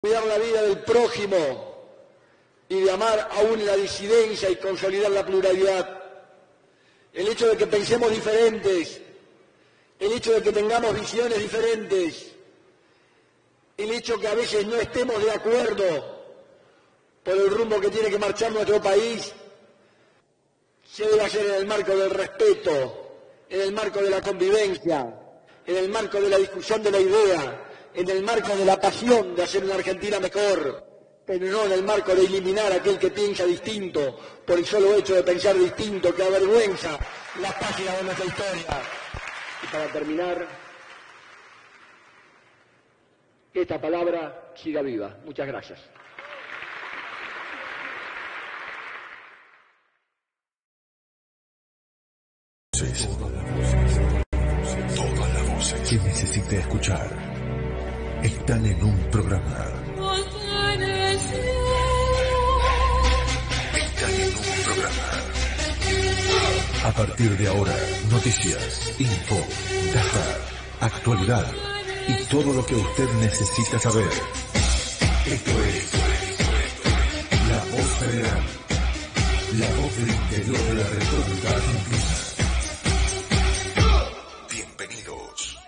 cuidar la vida del prójimo y de amar aún la disidencia y consolidar la pluralidad. El hecho de que pensemos diferentes, el hecho de que tengamos visiones diferentes, el hecho que a veces no estemos de acuerdo por el rumbo que tiene que marchar nuestro país, se debe hacer en el marco del respeto, en el marco de la convivencia, en el marco de la discusión de la idea, en el marco de la pasión de hacer una Argentina mejor, pero no en el marco de eliminar a aquel que piensa distinto por el solo hecho de pensar distinto, que avergüenza las páginas de nuestra historia. Y para terminar, que esta palabra siga viva. Muchas gracias. Todas las voces que necesite escuchar están en un programa. Están en un programa. A partir de ahora, noticias, info, data, actualidad y todo lo que usted necesita saber. Esto es La Voz Federal, la voz del interior de la República Argentina. Bienvenidos.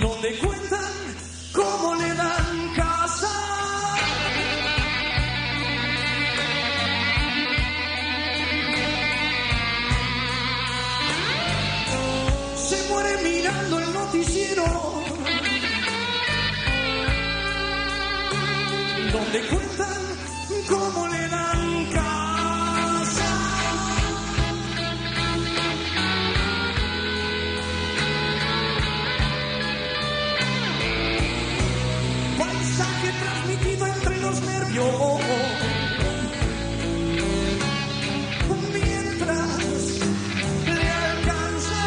Donde cuentan cómo le dan casa. Se muere mirando el noticiero. Donde cuentan cómo le dan casa. Transmitido entre los nervios mientras le alcanza.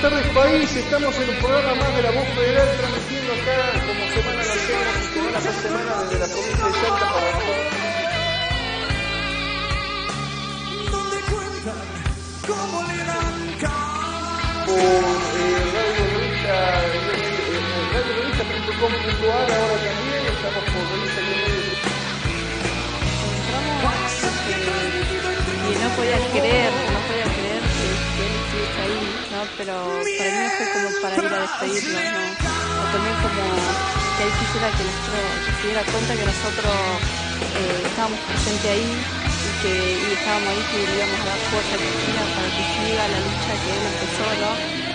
Buenas tardes, país. Estamos en un programa más de La Voz Federal, transmitiendo acá como semana a la semana, esta semana desde la provincia de Salta para nosotros. Donde cuentan cómo le dan Por radiorevista.com.ar, ahora también estamos por revista y no podía creer que él estuviese ahí, ¿no? Pero para mí fue como para ir a despedirlo, ¿no? O también como que él quisiera que se diera cuenta que nosotros estábamos presentes ahí y estábamos ahí, que le íbamos a dar fuerza a Cristina para que siga la lucha que él empezó, ¿no?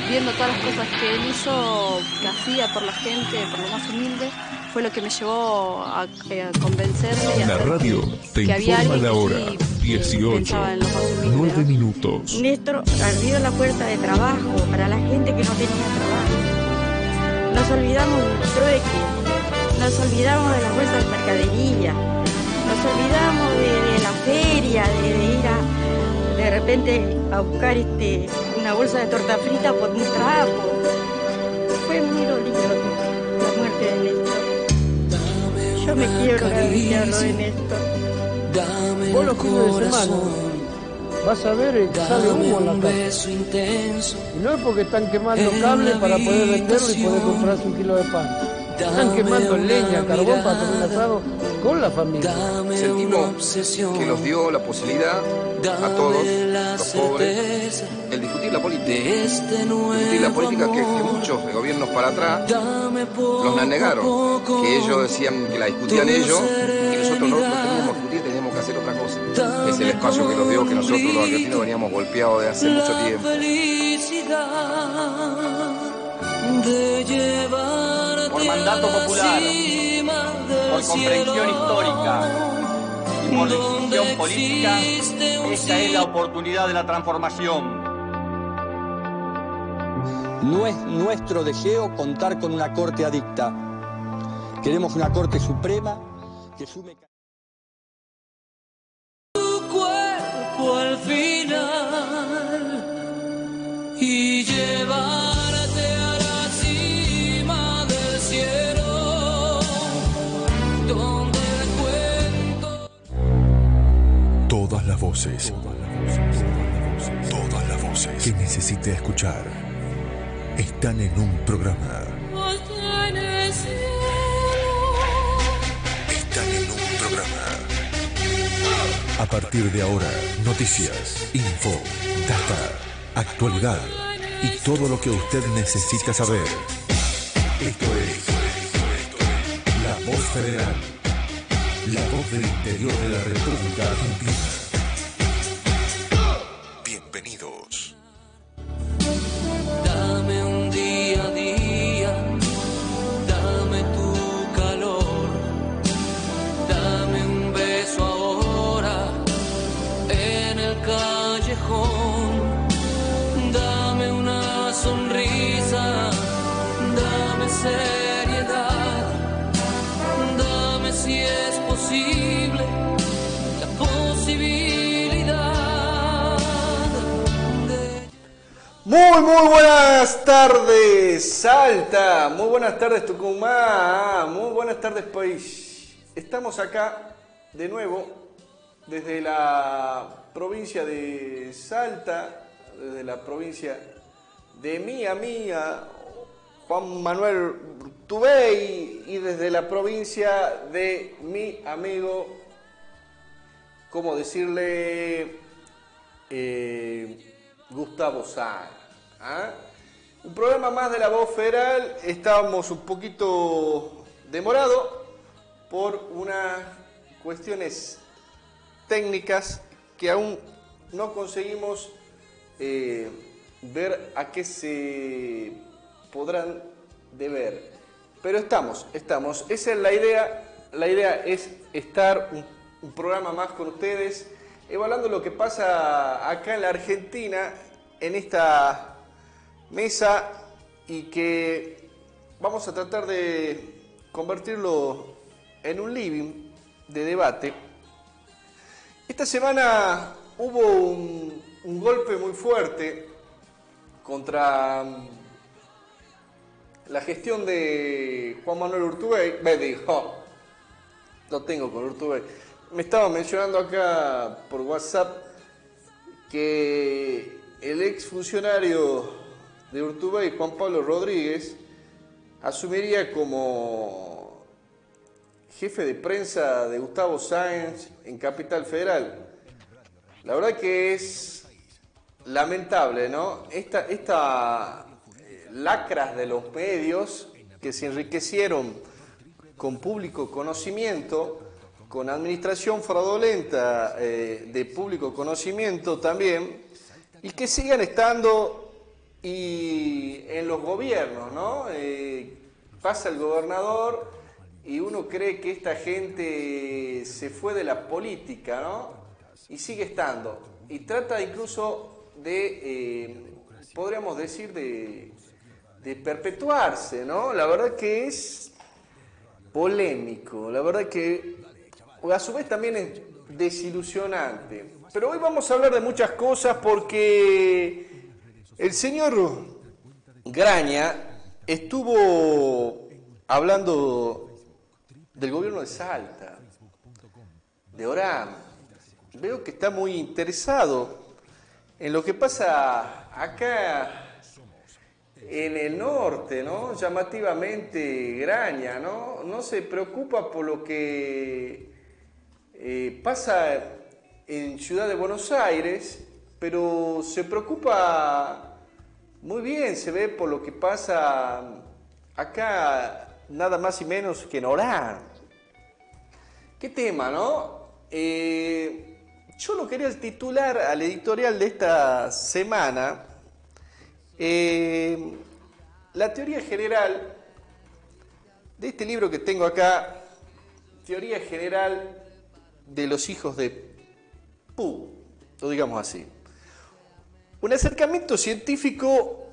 Viendo todas las cosas que él hizo, que hacía por la gente, por lo más humilde, fue lo que me llevó a convencerle. La radio te informa la hora, 18, 9 minutos. Néstor abrió la puerta de trabajo para la gente que no tenía trabajo. Nos olvidamos del trueque, nos olvidamos de las bolsas de mercadería, nos olvidamos de la feria, de ir de repente a buscar una bolsa de torta frita por un trapo. Fue muy doloroso la muerte de Néstor. Yo me quiero lo de Néstor. Vos los fines de semana vas a ver que sale humo en la casa. Y no es porque están quemando cables para poder venderlo y poder comprarse un kilo de pan. Están quemando leña, carbón para tomar un asado con la familia. Sentimos que nos dio la posibilidad a todos, los pobres, el discutir la política. Discutir la política que muchos de gobiernos para atrás nos negaron. Que ellos decían que la discutían ellos y nosotros no teníamos que discutir, teníamos que hacer otra cosa. Es el espacio que nos dio, que nosotros los argentinos veníamos golpeados de hace mucho tiempo. Por mandato popular, por comprensión histórica y por decisión política, esta es la oportunidad de la transformación. No es nuestro deseo contar con una corte adicta. Queremos una corte suprema que sume... tu cuerpo al final y llevarte a la cima del cielo, donde el cuento... Todas las voces que necesite escuchar están en un programa. Están en un programa. A partir de ahora, noticias, info, data, actualidad y todo lo que usted necesita saber. Esto es La Voz Federal, la voz del interior de la República Argentina. Bienvenidos. Dame un día a día, dame tu calor, dame un beso ahora en el callejón, dame una sonrisa, dame seriedad, dame si es posible la posibilidad de... Muy buenas tardes, Salta. Muy buenas tardes, Tucumán. Muy buenas tardes, país. Estamos acá de nuevo desde la provincia de Salta, desde la provincia de mi amiga Juan Manuel Urtubey y desde la provincia de mi amigo, ¿cómo decirle? Gustavo Sáenz. ¿Ah? Un programa más de La Voz Federal. Estábamos un poquito demorados por unas cuestiones técnicas que aún no conseguimos ver a qué se podrán deber. Pero estamos. Esa es la idea. La idea es estar un programa más con ustedes, evaluando lo que pasa acá en la Argentina, en esta mesa, y que vamos a tratar de convertirlo en un living de debate. Esta semana hubo un golpe muy fuerte contra la gestión de Juan Manuel Urtubey, Lo tengo con Urtubey. Me estaba mencionando acá por WhatsApp que el exfuncionario de Urtubey, Juan Pablo Rodríguez, asumiría como jefe de prensa de Gustavo Sáenz en Capital Federal. La verdad que es lamentable, ¿no? Esta lacras de los medios que se enriquecieron con público conocimiento, con administración fraudulenta de público conocimiento también, y que sigan estando y en los gobiernos, ¿no? Pasa el gobernador y uno cree que esta gente se fue de la política, ¿no? Y sigue estando. Y trata incluso de, podríamos decir, de perpetuarse, ¿no? La verdad que es polémico, la verdad que a su vez también es desilusionante. Pero hoy vamos a hablar de muchas cosas porque el señor Graña estuvo hablando del gobierno de Salta, de Orán. Veo que está muy interesado en lo que pasa acá en el norte, ¿no? Llamativamente Graña, ¿no? No se preocupa por lo que pasa en Ciudad de Buenos Aires, pero se preocupa muy bien, se ve por lo que pasa acá, nada más y menos que en Orán. ¿Qué tema, no? Yo lo quería titular al editorial de esta semana. La teoría general de este libro que tengo acá, Teoría General de los Hijos de Pu, lo digamos así. Un acercamiento científico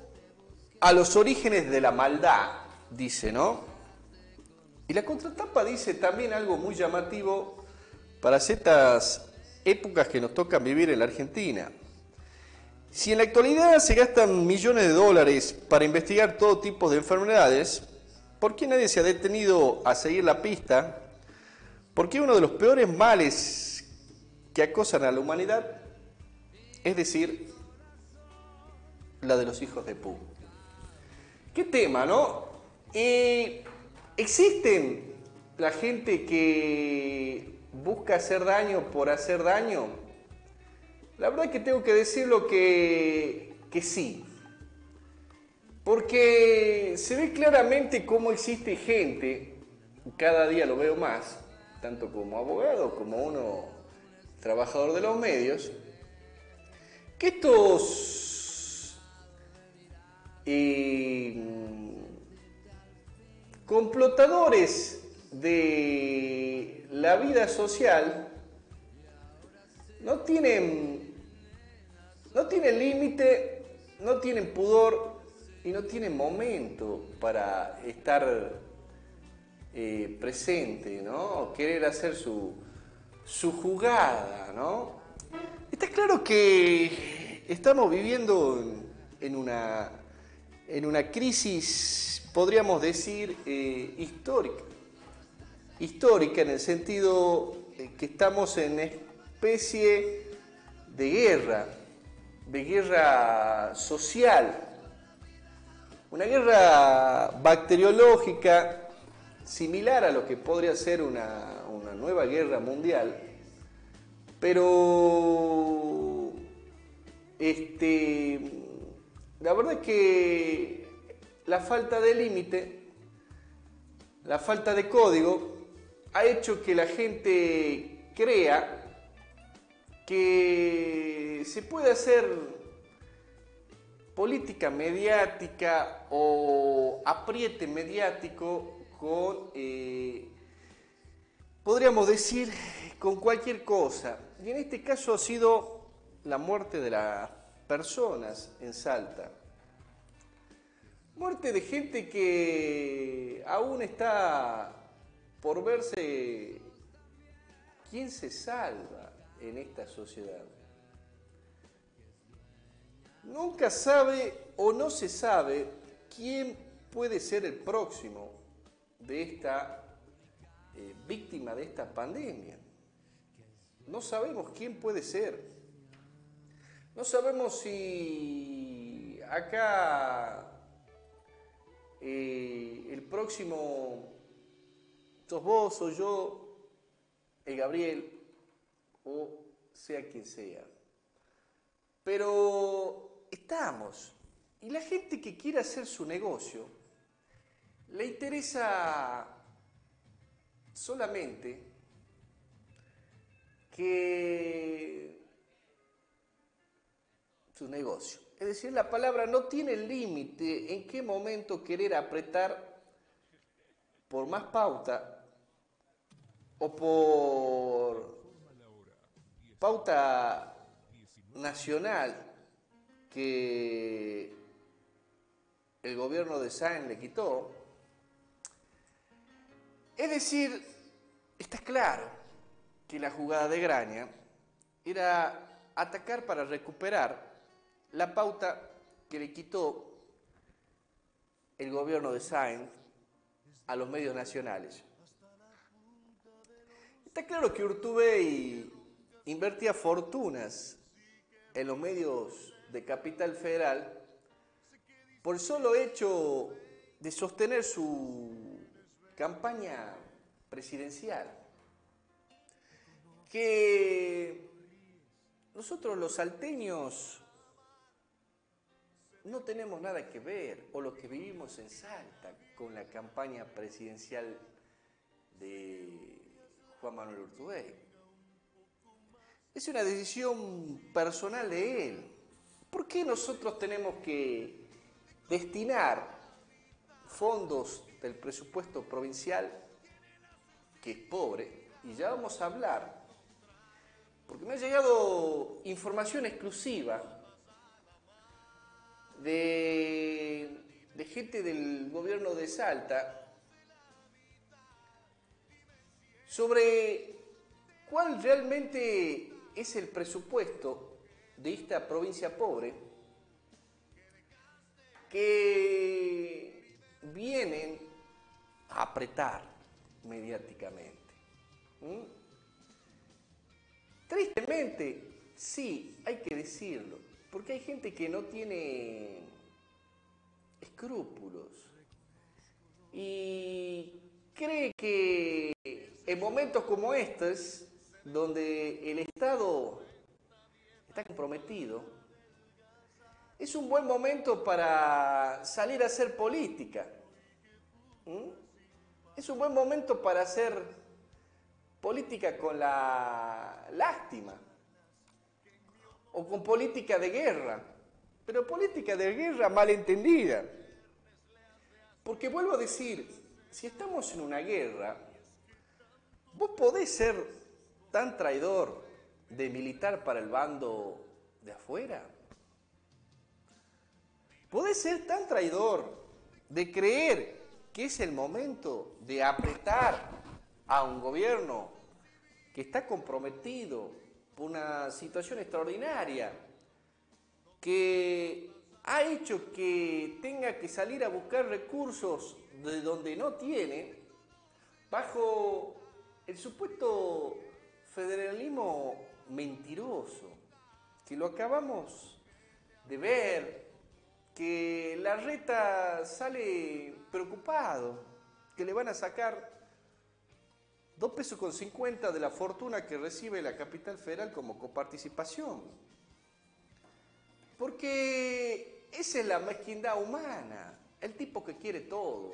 a los orígenes de la maldad, dice, ¿no? Y la contratapa dice también algo muy llamativo para estas épocas que nos tocan vivir en la Argentina. Si en la actualidad se gastan millones de dólares para investigar todo tipo de enfermedades, ¿por qué nadie se ha detenido a seguir la pista? ¿Por qué uno de los peores males que acosan a la humanidad, es decir, la de los hijos de Pu? ¿Qué tema, no? ¿Existen la gente que busca hacer daño por hacer daño? La verdad que tengo que decirlo que sí. Porque se ve claramente cómo existe gente, cada día lo veo más, tanto como abogado como uno trabajador de los medios, que estos complotadores de la vida social no tienen límite, no tienen pudor y no tienen momento para estar presente, ¿no? Querer hacer su jugada, ¿no? Está claro que estamos viviendo en una crisis, podríamos decir, histórica. Histórica en el sentido que estamos en especie de guerra social, una guerra bacteriológica similar a lo que podría ser una nueva guerra mundial, pero la verdad es que la falta de límite, la falta de código ha hecho que la gente crea que se puede hacer política mediática o apriete mediático con, podríamos decir, con cualquier cosa. Y en este caso ha sido la muerte de las personas en Salta. Muerte de gente que aún está por verse quién se salva en esta sociedad. Nunca sabe o no se sabe quién puede ser el próximo de esta víctima de esta pandemia. No sabemos quién puede ser. No sabemos si acá el próximo sos vos o yo, el Gabriel, o sea quien sea. Pero estamos. Y la gente que quiere hacer su negocio, le interesa solamente que su negocio. Es decir, la palabra no tiene límite en qué momento querer apretar por más pauta o por pauta nacional que el gobierno de Sáenz le quitó. Es decir, está claro que la jugada de Graña era atacar para recuperar la pauta que le quitó el gobierno de Sáenz a los medios nacionales. Está claro que Urtubey invertía fortunas en los medios de Capital Federal por el solo hecho de sostener su campaña presidencial. Que nosotros los salteños no tenemos nada que ver, o los que vivimos en Salta, con la campaña presidencial de Juan Manuel Urtubey. Es una decisión personal de él. ¿Por qué nosotros tenemos que destinar fondos del presupuesto provincial, que es pobre? Y ya vamos a hablar, porque me ha llegado información exclusiva de gente del gobierno de Salta sobre cuál realmente es el presupuesto de esta provincia pobre, que vienen a apretar mediáticamente. Tristemente, sí, hay que decirlo, porque hay gente que no tiene escrúpulos y cree que en momentos como estos, donde el Estado está comprometido, es un buen momento para salir a hacer política. Es un buen momento para hacer política con la lástima o con política de guerra, pero política de guerra mal entendida. Porque vuelvo a decir, si estamos en una guerra, vos podés ser tan traidor de militar para el bando de afuera. Podés ser tan traidor de creer que es el momento de apretar a un gobierno que está comprometido por una situación extraordinaria, que ha hecho que tenga que salir a buscar recursos de donde no tiene, bajo el supuesto federalismo mentiroso, que lo acabamos de ver, que Larreta sale preocupado, que le van a sacar 2,50 pesos de la fortuna que recibe la Capital Federal como coparticipación. Porque esa es la mezquindad humana, el tipo que quiere todo.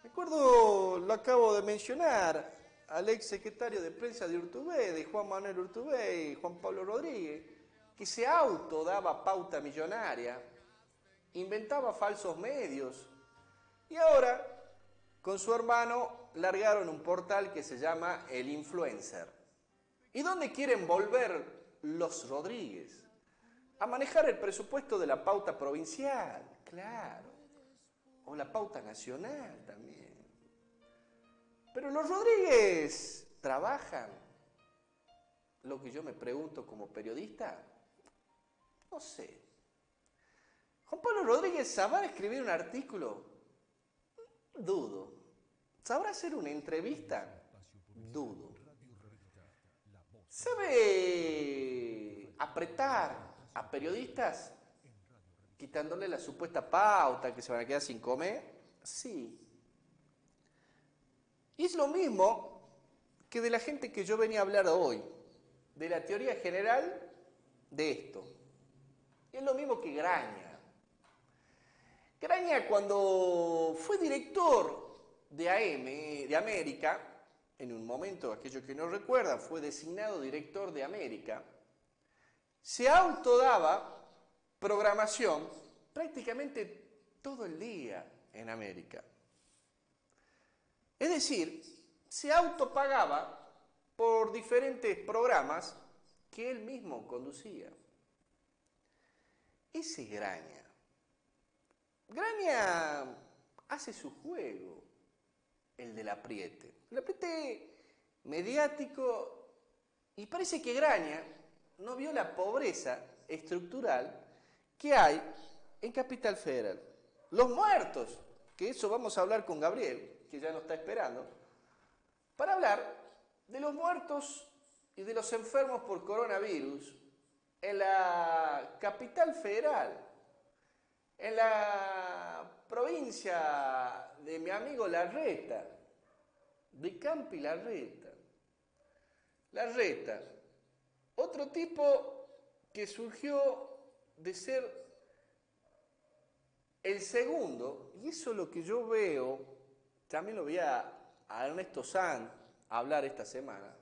Recuerdo, lo acabo de mencionar, al ex secretario de prensa de Urtubey, de Juan Manuel Urtubey, Juan Pablo Rodríguez, que se daba pauta millonaria, inventaba falsos medios, y ahora con su hermano largaron un portal que se llama El Influencer. ¿Y dónde quieren volver los Rodríguez? A manejar el presupuesto de la pauta provincial, claro, o la pauta nacional también. Pero los Rodríguez trabajan. Lo que yo me pregunto como periodista, no sé. ¿Juan Pablo Rodríguez sabrá escribir un artículo? Dudo. ¿Sabrá hacer una entrevista? Dudo. ¿Sabe apretar a periodistas quitándole la supuesta pauta que se van a quedar sin comer? Sí. Y es lo mismo que de la gente que yo venía a hablar hoy, de la teoría general de esto. Y es lo mismo que Graña. Graña, cuando fue director de AM, de América, en un momento, aquellos que no recuerdan, fue designado director de América, se autodaba programación prácticamente todo el día en América. Es decir, se autopagaba por diferentes programas que él mismo conducía. Ese Graña. Graña hace su juego, el del apriete. El apriete mediático, y parece que Graña no vio la pobreza estructural que hay en Capital Federal. Los muertos, que eso vamos a hablar con Gabriel, que ya nos está esperando, para hablar de los muertos y de los enfermos por coronavirus en la Capital Federal, en la provincia de mi amigo Larreta, de Campi Larreta. Larreta, otro tipo que surgió de ser el segundo, y eso es lo que yo veo, también lo vi a Ernesto Sanz hablar esta semana.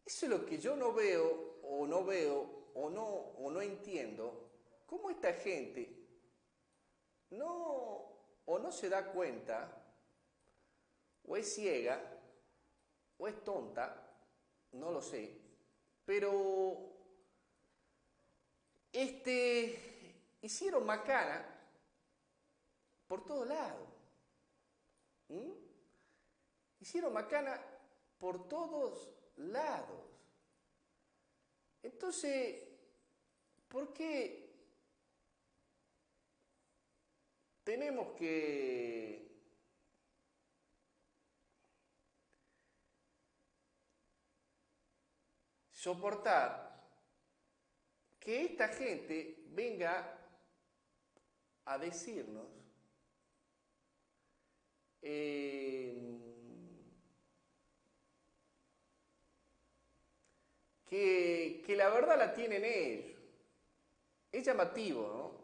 Eso es lo que yo no veo o no entiendo. ¿Cómo esta gente no se da cuenta, o es ciega, o es tonta, no lo sé, pero hicieron macana por todos lados? Hicieron macana por todos lados. Entonces, ¿por qué tenemos que soportar que esta gente venga a decirnos que la verdad la tienen ellos? Es llamativo, ¿no?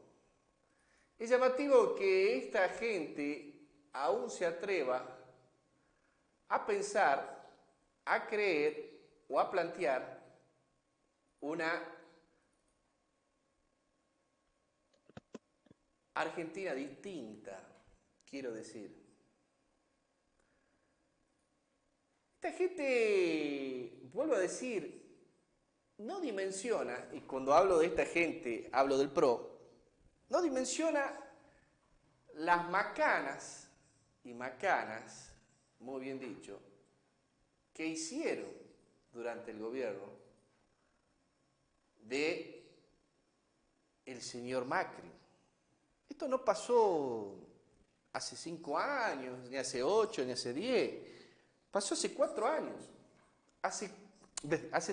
Es llamativo que esta gente aún se atreva a pensar, a creer o a plantear una Argentina distinta, quiero decir. Esta gente, vuelvo a decir, no dimensiona, y cuando hablo de esta gente, hablo del PRO, no dimensiona las macanas, muy bien dicho, que hicieron durante el gobierno de el señor Macri. Esto no pasó hace 5 años, ni hace 8, ni hace 10. Pasó hace 4 años, hace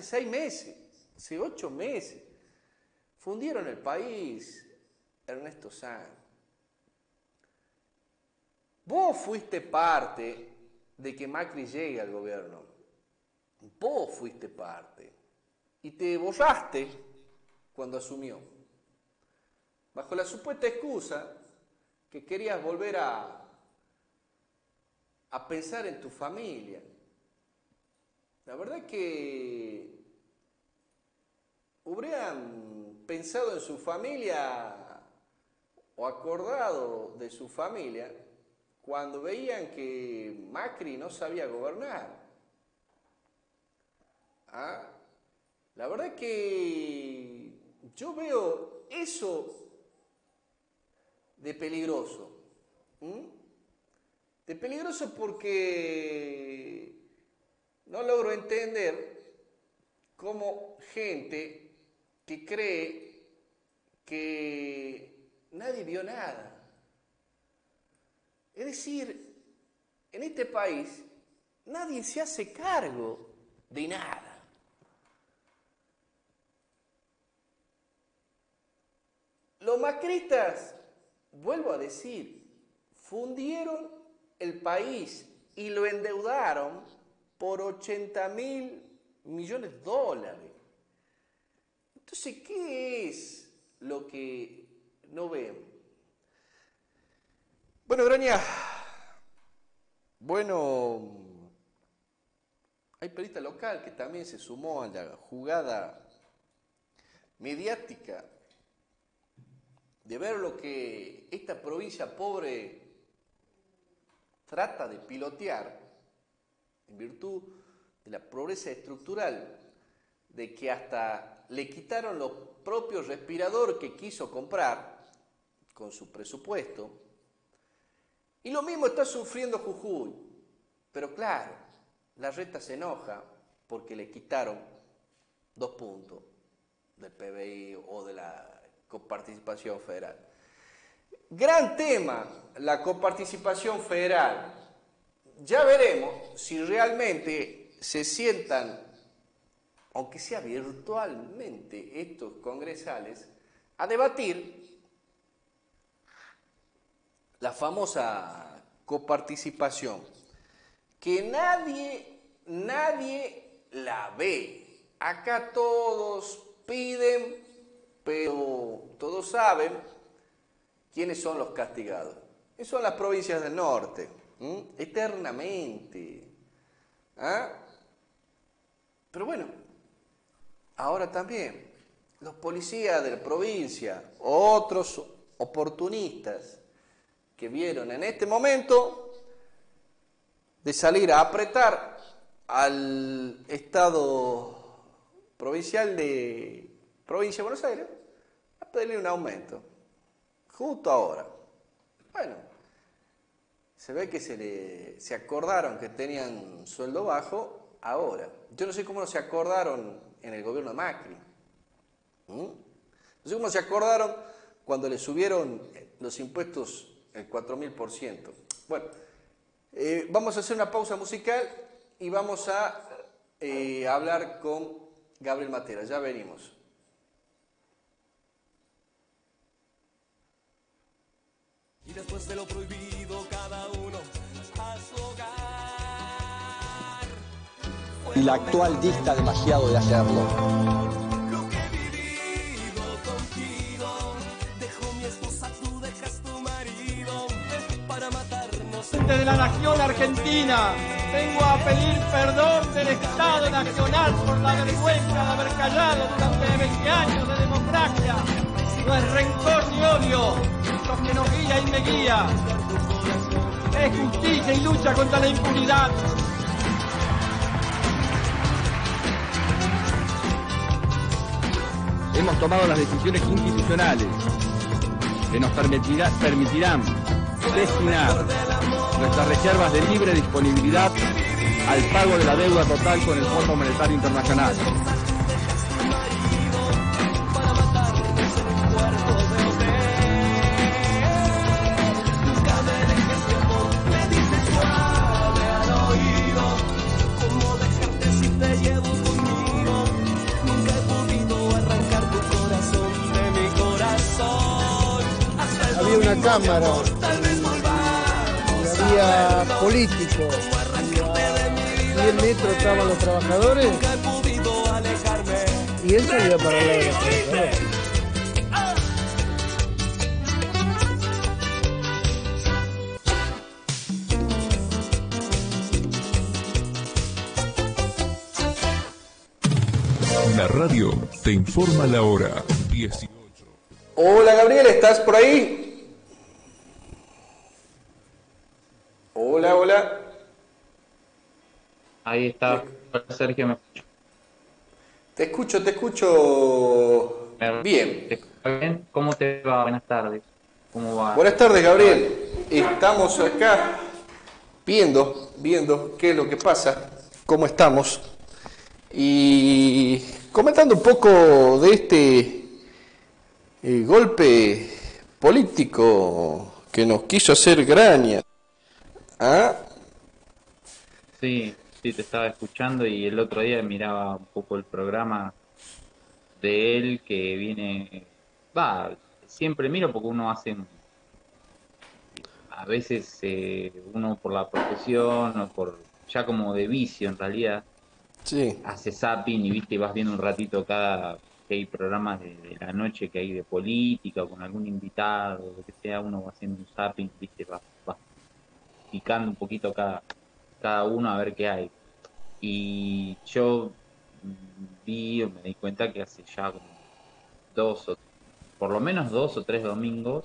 6 meses, hace 8 meses. Fundieron el país, Ernesto Sanz. Vos fuiste parte de que Macri llegue al gobierno. Vos fuiste parte. Y te borraste cuando asumió. Bajo la supuesta excusa que querías volver a pensar en tu familia. La verdad es que hubieran pensado en su familia o acordado de su familia cuando veían que Macri no sabía gobernar. La verdad es que yo veo eso de peligroso. De peligroso porque no logro entender cómo gente que cree que nadie vio nada. Es decir, en este país nadie se hace cargo de nada. Los macristas, vuelvo a decir, fundieron el país y lo endeudaron por 80.000 millones de dólares. Entonces, ¿qué es lo que no vemos? Bueno, Graña, hay periodista local que también se sumó a la jugada mediática de ver lo que esta provincia pobre trata de pilotear en virtud de la pobreza estructural, de que hasta le quitaron los propios respiradores que quiso comprar con su presupuesto. Y lo mismo está sufriendo Jujuy. Pero claro, la Reta se enoja porque le quitaron 2 puntos del PBI o de la coparticipación federal. Gran tema, la coparticipación federal. Ya veremos si realmente se sientan, aunque sea virtualmente, estos congresales, a debatir la famosa coparticipación, que nadie la ve. Acá todos piden, pero todos saben quiénes son los castigados. Y son las provincias del norte, eternamente. Pero bueno, ahora también los policías de la provincia, otros oportunistas que vieron en este momento de salir a apretar al Estado provincial de Provincia de Buenos Aires a pedirle un aumento, justo ahora. Bueno, se ve que se acordaron que tenían sueldo bajo ahora. Yo no sé cómo no se acordaron en el gobierno de Macri. No sé cómo se acordaron cuando le subieron los impuestos el 4.000%. Bueno, vamos a hacer una pausa musical y vamos a hablar con Gabriel Matera. Ya venimos. Y después de lo prohibido, cada uno a su hogar. Y la actual dista demasiado de hacerlo. Lo que he vivido contigo, dejó mi esposa, tú dejas tu marido para matarnos. De la nación argentina, vengo a pedir perdón del Estado Nacional por la vergüenza de haber callado durante 20 años de democracia. No es rencor ni odio lo que nos guía y me guía. Es justicia y lucha contra la impunidad. Hemos tomado las decisiones institucionales que nos permitirán destinar nuestras reservas de libre disponibilidad al pago de la deuda total con el Fondo Monetario Internacional. Había una cámara y había políticos y a 10 metros estaban los trabajadores y él salía para hablar de los trabajadores. La radio te informa la hora 18. Hola Gabriel, ¿estás por ahí? Hola, hola. Ahí está, Sergio, me escucho. Te escucho bien. ¿Cómo te va? Buenas tardes. ¿Cómo va? Buenas tardes, Gabriel. Estamos acá viendo qué es lo que pasa, cómo estamos y comentando un poco de este golpe político que nos quiso hacer Graña. Sí, sí, te estaba escuchando y el otro día miraba un poco el programa de él que viene, va, siempre miro porque uno hace, a veces uno por la profesión o por, ya como de vicio en realidad, Sí. hace zapping y viste, vas viendo un ratito cada, que hay programas de la noche que hay de política o con algún invitado, lo que sea, uno va haciendo un zapping, viste, va picando un poquito cada uno a ver qué hay. Y yo vi o me di cuenta que hace ya como dos o por lo menos 2 o 3 domingos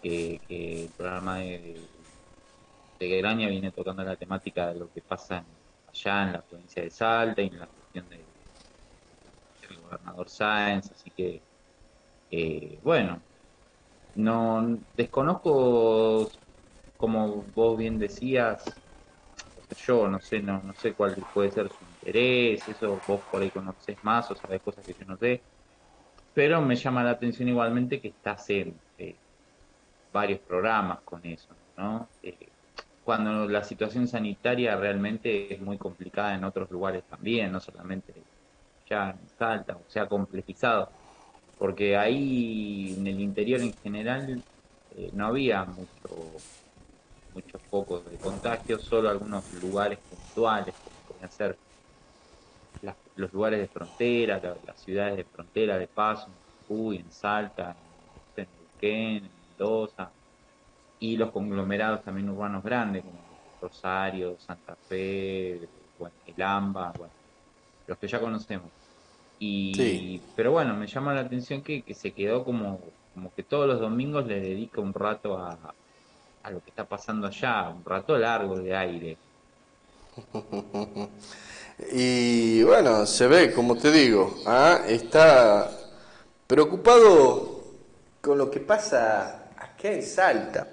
que el programa de Graña viene tocando la temática de lo que pasa allá en la provincia de Salta y en la cuestión del gobernador Sáenz, así que bueno, no desconozco, como vos bien decías, yo no sé, no sé cuál puede ser su interés, eso vos por ahí conocés más o sabés cosas que yo no sé, pero me llama la atención igualmente que está haciendo varios programas con eso, ¿no? Cuando la situación sanitaria realmente es muy complicada en otros lugares también, no solamente ya en Salta, o sea, complejizado, porque ahí en el interior en general no había muchos focos de contagio, solo algunos lugares puntuales, como podían ser los lugares de frontera, las ciudades de frontera de Paso, en Jujuy, en Salta, en Neuquén, en Mendoza, y los conglomerados también urbanos grandes, como Rosario, Santa Fe, bueno, El Amba, bueno, los que ya conocemos. Sí. Pero bueno, me llama la atención que se quedó como que todos los domingos le dedica un rato a lo que está pasando allá, un rato largo de aire. Y bueno, se ve, como te digo, está preocupado con lo que pasa acá en Salta.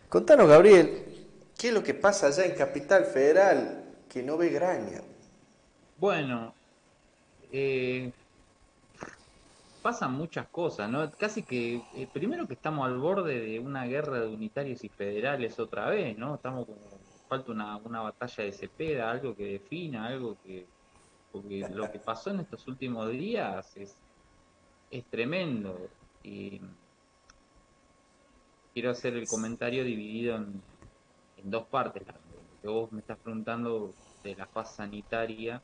Contanos, Gabriel, ¿qué es lo que pasa allá en Capital Federal que no ve Graña? Bueno, eh, pasan muchas cosas, ¿no? Casi que, primero que estamos al borde de una guerra de unitarios y federales otra vez, ¿no? Estamos como, falta una batalla de Cepeda, algo que defina, algo que, porque lo que pasó en estos últimos días es tremendo. Y quiero hacer el comentario dividido en dos partes. Lo que vos me estás preguntando de la fase sanitaria,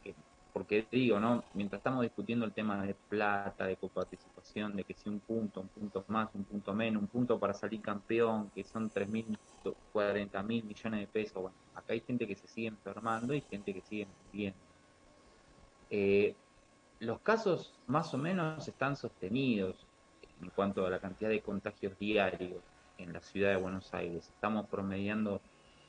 que- porque digo, ¿no? Mientras estamos discutiendo el tema de plata, de coparticipación, de que si un punto más, un punto menos, un punto para salir campeón, que son 3.040.000 millones de pesos, bueno, acá hay gente que se sigue enfermando y gente que sigue muriendo. Eh, los casos más o menos están sostenidos en cuanto a la cantidad de contagios diarios en la ciudad de Buenos Aires. Estamos promediando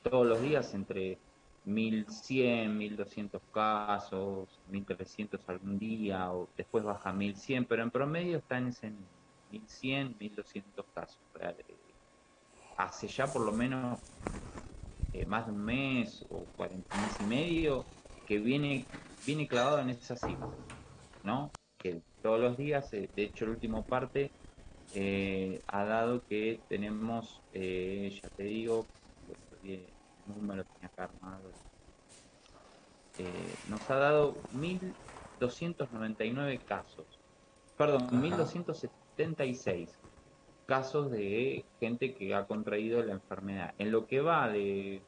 todos los días entre 1.100, 1.200 casos, 1.300 algún día, o después baja a 1.100, pero en promedio está en ese 1.100, 1.200 casos. Hace ya por lo menos más de un mes o un mes y medio que viene clavado en esa cifra, ¿no? Que todos los días, de hecho el último parte ha dado que tenemos, ya te digo, el número tenía acá armado, nos ha dado 1.299 casos, perdón, Ajá. 1.276 casos de gente que ha contraído la enfermedad. En lo que va de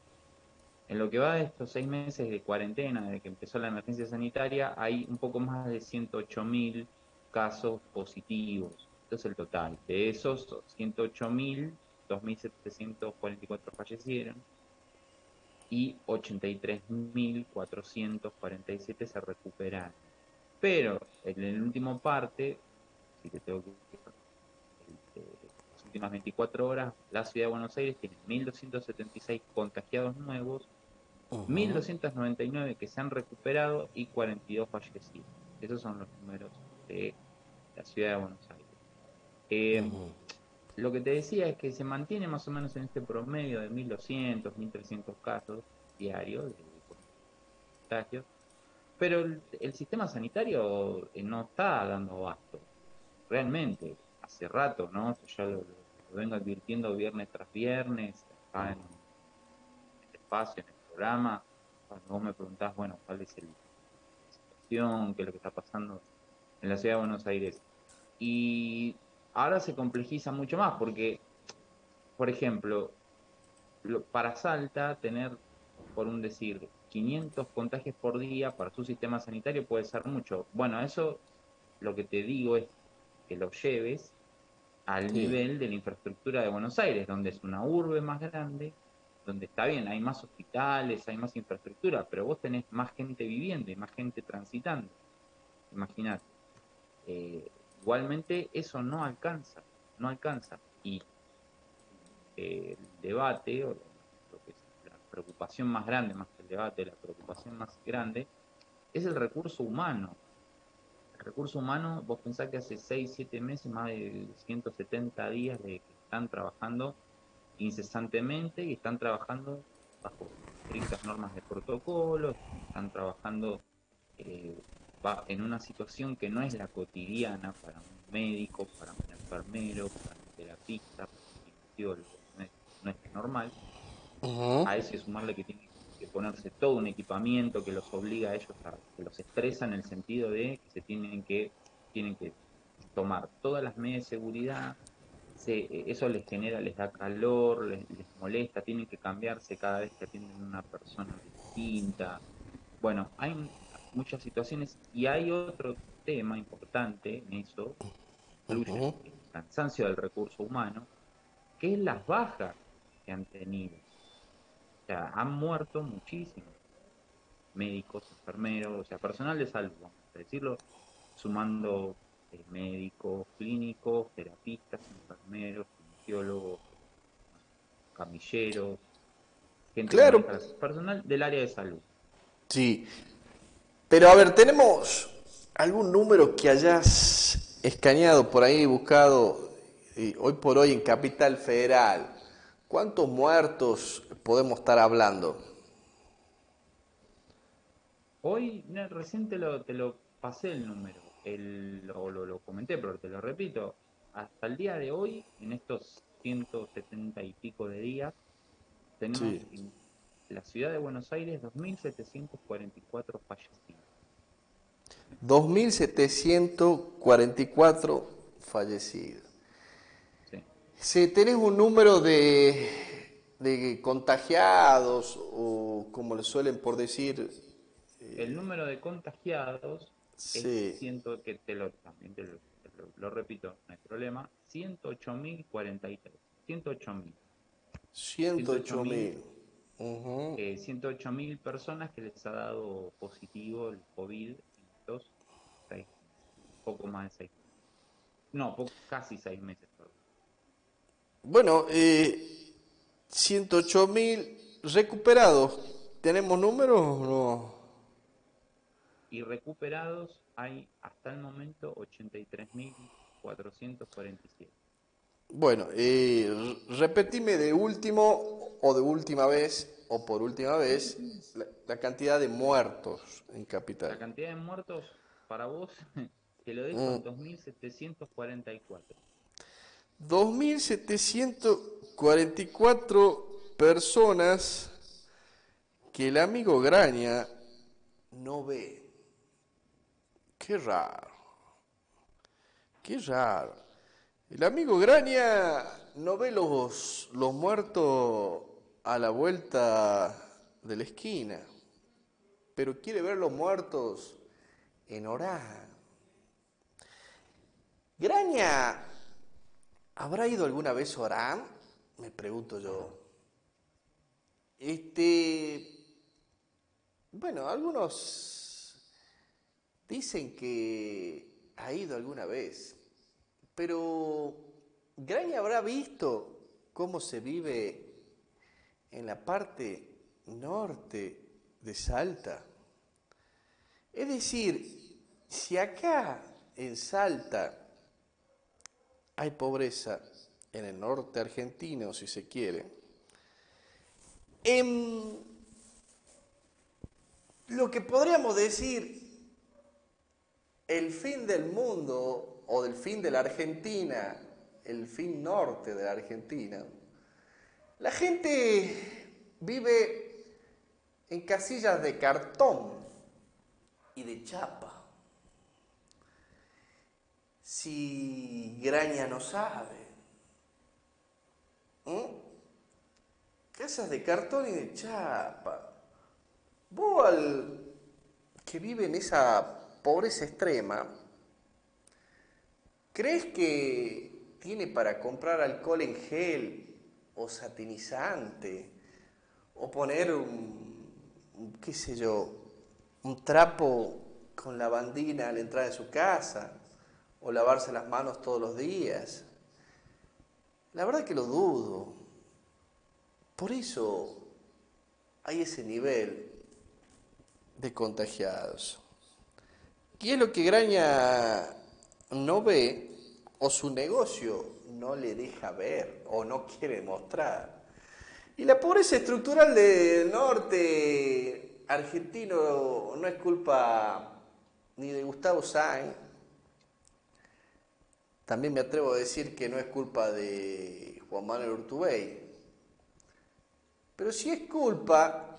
estos 6 meses de cuarentena, desde que empezó la emergencia sanitaria, hay un poco más de 108.000 casos positivos. Esto es el total. De esos 108.000, 2.744 fallecieron y 83.447 se recuperaron. Pero en el último parte, si te tengo que las últimas 24 horas, la ciudad de Buenos Aires tiene 1.276 contagiados nuevos, 1.299 que se han recuperado y 42 fallecidos. Esos son los números de la ciudad de Buenos Aires. Lo que te decía es que se mantiene más o menos en este promedio de 1.200, 1.300 casos diarios de contagios, pero el sistema sanitario no está dando abasto. Realmente, hace rato, ¿no? Yo ya lo vengo advirtiendo viernes tras viernes, acá en espacio, en el programa, cuando vos me preguntás, bueno, cuál es la situación, qué es lo que está pasando en la ciudad de Buenos Aires. Y ahora se complejiza mucho más porque, por ejemplo, para Salta tener, por un decir, 500 contagios por día para su sistema sanitario puede ser mucho. Bueno, eso lo que te digo es que lo lleves al nivel de la infraestructura de Buenos Aires, donde es una urbe más grande, donde está bien, hay más hospitales, hay más infraestructura, pero vos tenés más gente viviendo y más gente transitando. Imaginate. Igualmente eso no alcanza. Y el debate, o lo que es la preocupación más grande, más que el debate, la preocupación más grande, es el recurso humano. El recurso humano, vos pensás que hace 6, 7 meses, más de 170 días de que están trabajando incesantemente y están trabajando bajo estrictas normas de protocolo, están trabajando en una situación que no es la cotidiana para un médico, para un enfermero, para un terapista, para un kinesiólogo, no es normal. A eso sumarle que tienen que ponerse todo un equipamiento que los obliga a ellos que los estresa en el sentido de que tienen que tomar todas las medidas de seguridad. Eso les da calor, les molesta, tienen que cambiarse cada vez que atienden a una persona distinta. Bueno, hay muchas situaciones y hay otro tema importante en eso, incluye el cansancio del recurso humano, que es las bajas que han tenido. O sea, han muerto muchísimos médicos, enfermeros, o sea, personal de salud, vamos a decirlo, sumando médicos, clínicos, terapistas, enfermeros, kinesiólogos, camilleros, gente que maneja, personal del área de salud. Sí. Pero a ver, ¿tenemos algún número que hayas escaneado por ahí, buscado hoy por hoy en Capital Federal? ¿Cuántos muertos podemos estar hablando? Hoy, recién te lo pasé el número, lo comenté, pero te lo repito. Hasta el día de hoy, en estos 170 y pico de días, tenemos en la ciudad de Buenos Aires 2.744 fallecidos. 2.744 fallecidos. Si tenés un número de contagiados, o como le suelen por decir... El número de contagiados siento que también te lo repito, no hay problema, 108.043. 108.000. 108.000. 108.000 personas que les ha dado positivo el COVID en estos poco más de 6 meses. No, casi 6 meses. Perdón. Bueno, 108.000 recuperados. ¿Tenemos números o no? Y recuperados hay hasta el momento 83.447. Bueno, repetime de último o de última vez o por última vez la cantidad de muertos en Capital. La cantidad de muertos para vos te lo dejo en 2.744. 2.744 personas que el amigo Graña no ve. Qué raro. Qué raro. El amigo Graña no ve los muertos a la vuelta de la esquina, pero quiere ver los muertos en Orán. Graña, ¿habrá ido alguna vez a Orán? Me pregunto yo. Bueno, algunos dicen que ha ido alguna vez, pero Graña habrá visto cómo se vive en la parte norte de Salta. Es decir, si acá en Salta hay pobreza, en el norte argentino, si se quiere, en lo que podríamos decir el fin del mundo o del fin de la Argentina, el fin norte de la Argentina, la gente vive en casillas de cartón y de chapa. Si Graña no sabe. Casas de cartón y de chapa. Vos al que vive en esa pobreza extrema, ¿crees que tiene para comprar alcohol en gel o satinizante o poner qué sé yo, un trapo con lavandina a la entrada de su casa o lavarse las manos todos los días? La verdad que lo dudo. Por eso hay ese nivel de contagiados. Y es lo que Graña no ve, o su negocio no le deja ver, o no quiere mostrar. Y la pobreza estructural del norte argentino no es culpa ni de Gustavo Sáenz. También me atrevo a decir que no es culpa de Juan Manuel Urtubey. Pero sí es culpa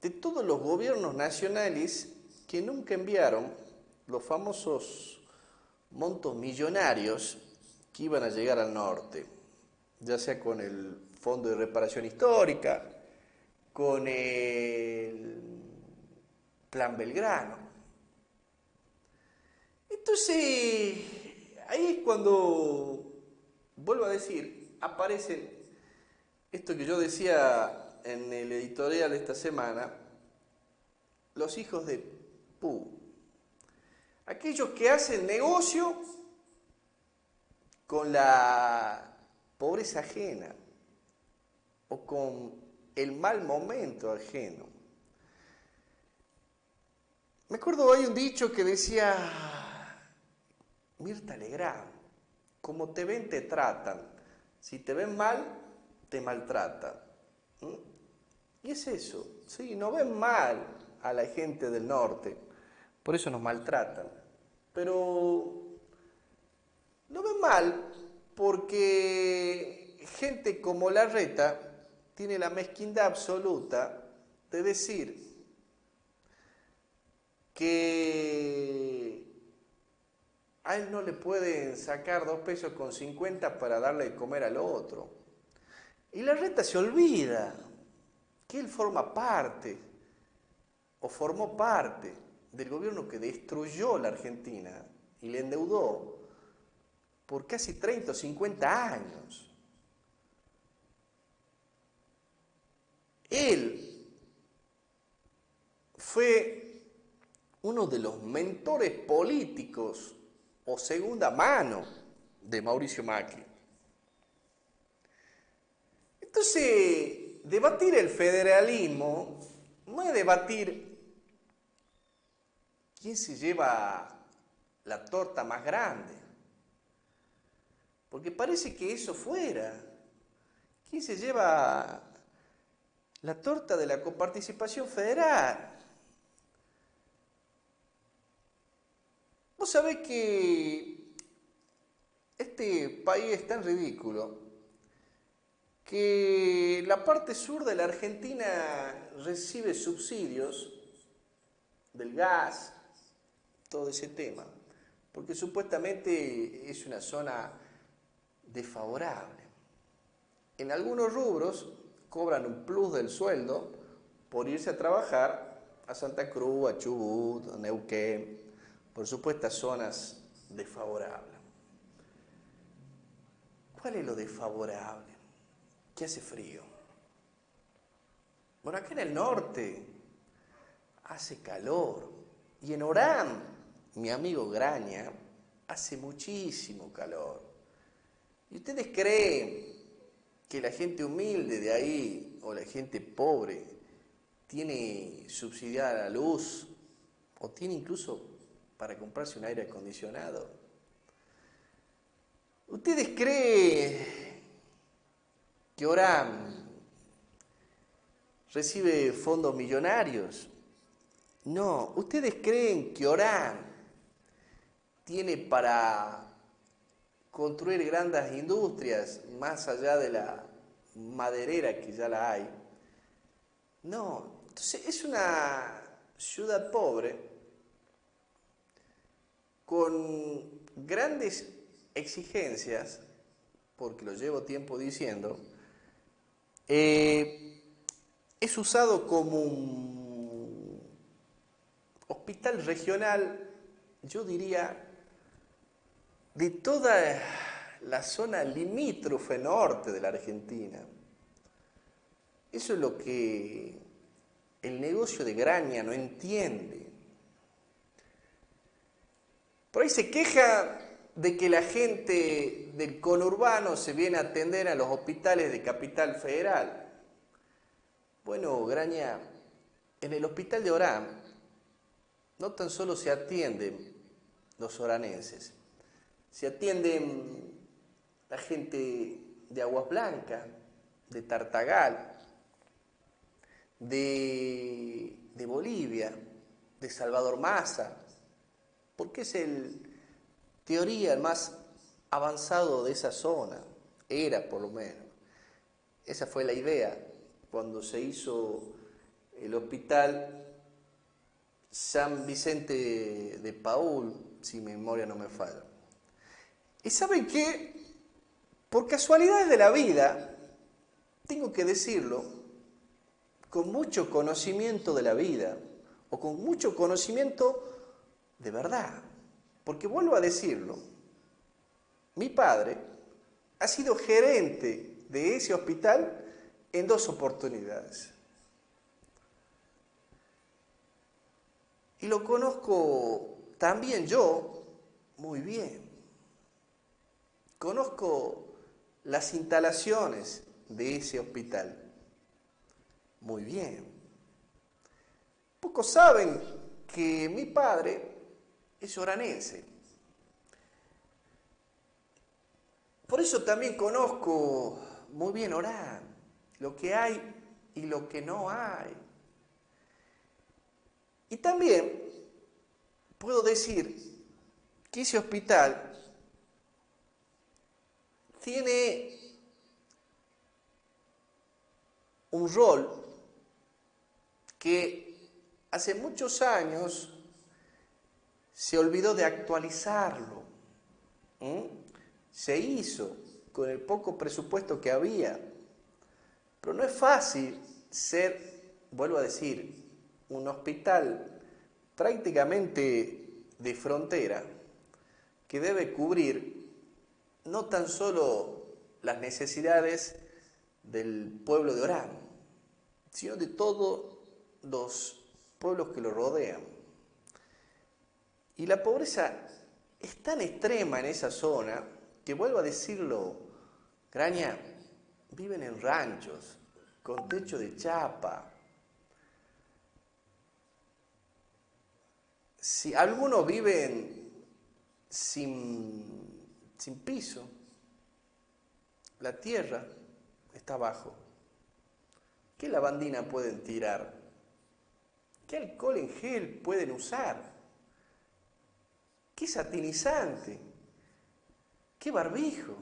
de todos los gobiernos nacionales que nunca enviaron los famosos montos millonarios que iban a llegar al norte, ya sea con el Fondo de Reparación Histórica, con el Plan Belgrano. Entonces, ahí es cuando, vuelvo a decir, aparecen esto que yo decía en el editorial de esta semana, los hijos de Pu. Aquellos que hacen negocio con la pobreza ajena o con el mal momento ajeno. Me acuerdo, hay un dicho que decía Mirta Legrand: como te ven, te tratan. Si te ven mal, te maltratan. Y es eso, sí, no ven mal a la gente del norte, por eso nos maltratan. Pero no ven mal porque gente como Larreta tiene la mezquindad absoluta de decir que a él no le pueden sacar 2,50 pesos para darle de comer al otro. Y Larreta se olvida que él forma parte, o formó parte, del gobierno que destruyó la Argentina y le endeudó por casi 30 o 50 años. Él fue uno de los mentores políticos o segunda mano de Mauricio Macri. Entonces, debatir el federalismo no es debatir quién se lleva la torta más grande, porque parece que eso fuera. ¿Quién se lleva la torta de la coparticipación federal? Vos sabés que este país es tan ridículo que la parte sur de la Argentina recibe subsidios del gas, todo ese tema, porque supuestamente es una zona desfavorable. En algunos rubros cobran un plus del sueldo por irse a trabajar a Santa Cruz, a Chubut, a Neuquén, por supuestas zonas desfavorables. ¿Cuál es lo desfavorable? Que hace frío. Bueno, acá en el norte hace calor. Y en Orán, mi amigo Graña, hace muchísimo calor. ¿Y ustedes creen que la gente humilde de ahí o la gente pobre tiene subsidiada la luz o tiene incluso para comprarse un aire acondicionado? ¿Ustedes creen que Orán recibe fondos millonarios? No. ¿Ustedes creen que Orán tiene para construir grandes industrias más allá de la maderera que ya la hay? No. Entonces es una ciudad pobre con grandes exigencias, porque lo llevo tiempo diciendo. Es usado como un hospital regional, yo diría, de toda la zona limítrofe norte de la Argentina. Eso es lo que el negocio de Graña no entiende. Por ahí se queja de que la gente del conurbano se viene a atender a los hospitales de Capital Federal. Bueno, Graña, en el hospital de Orán no tan solo se atienden los oranenses, se atienden la gente de Aguas Blancas, de Tartagal, de Bolivia, de Salvador Massa, porque es teoría el más avanzado de esa zona, era por lo menos. Esa fue la idea cuando se hizo el hospital San Vicente de Paúl, si mi memoria no me falla. ¿Y saben qué? Por casualidades de la vida, tengo que decirlo, con mucho conocimiento de la vida, o con mucho conocimiento de verdad, porque vuelvo a decirlo, mi padre ha sido gerente de ese hospital en 2 oportunidades. Y lo conozco también yo muy bien. Conozco las instalaciones de ese hospital muy bien. Pocos saben que mi padre es oranense. Por eso también conozco muy bien Orán, lo que hay y lo que no hay. Y también puedo decir que ese hospital tiene un rol que hace muchos años se olvidó de actualizarlo. Se hizo con el poco presupuesto que había. Pero no es fácil ser, vuelvo a decir, un hospital prácticamente de frontera que debe cubrir no tan solo las necesidades del pueblo de Orán, sino de todos los pueblos que lo rodean. Y la pobreza es tan extrema en esa zona que, vuelvo a decirlo, Graña, viven en ranchos, con techo de chapa. Si algunos viven sin piso, la tierra está abajo. ¿Qué lavandina pueden tirar? ¿Qué alcohol en gel pueden usar? ¿Qué satinizante? ¿Qué barbijo?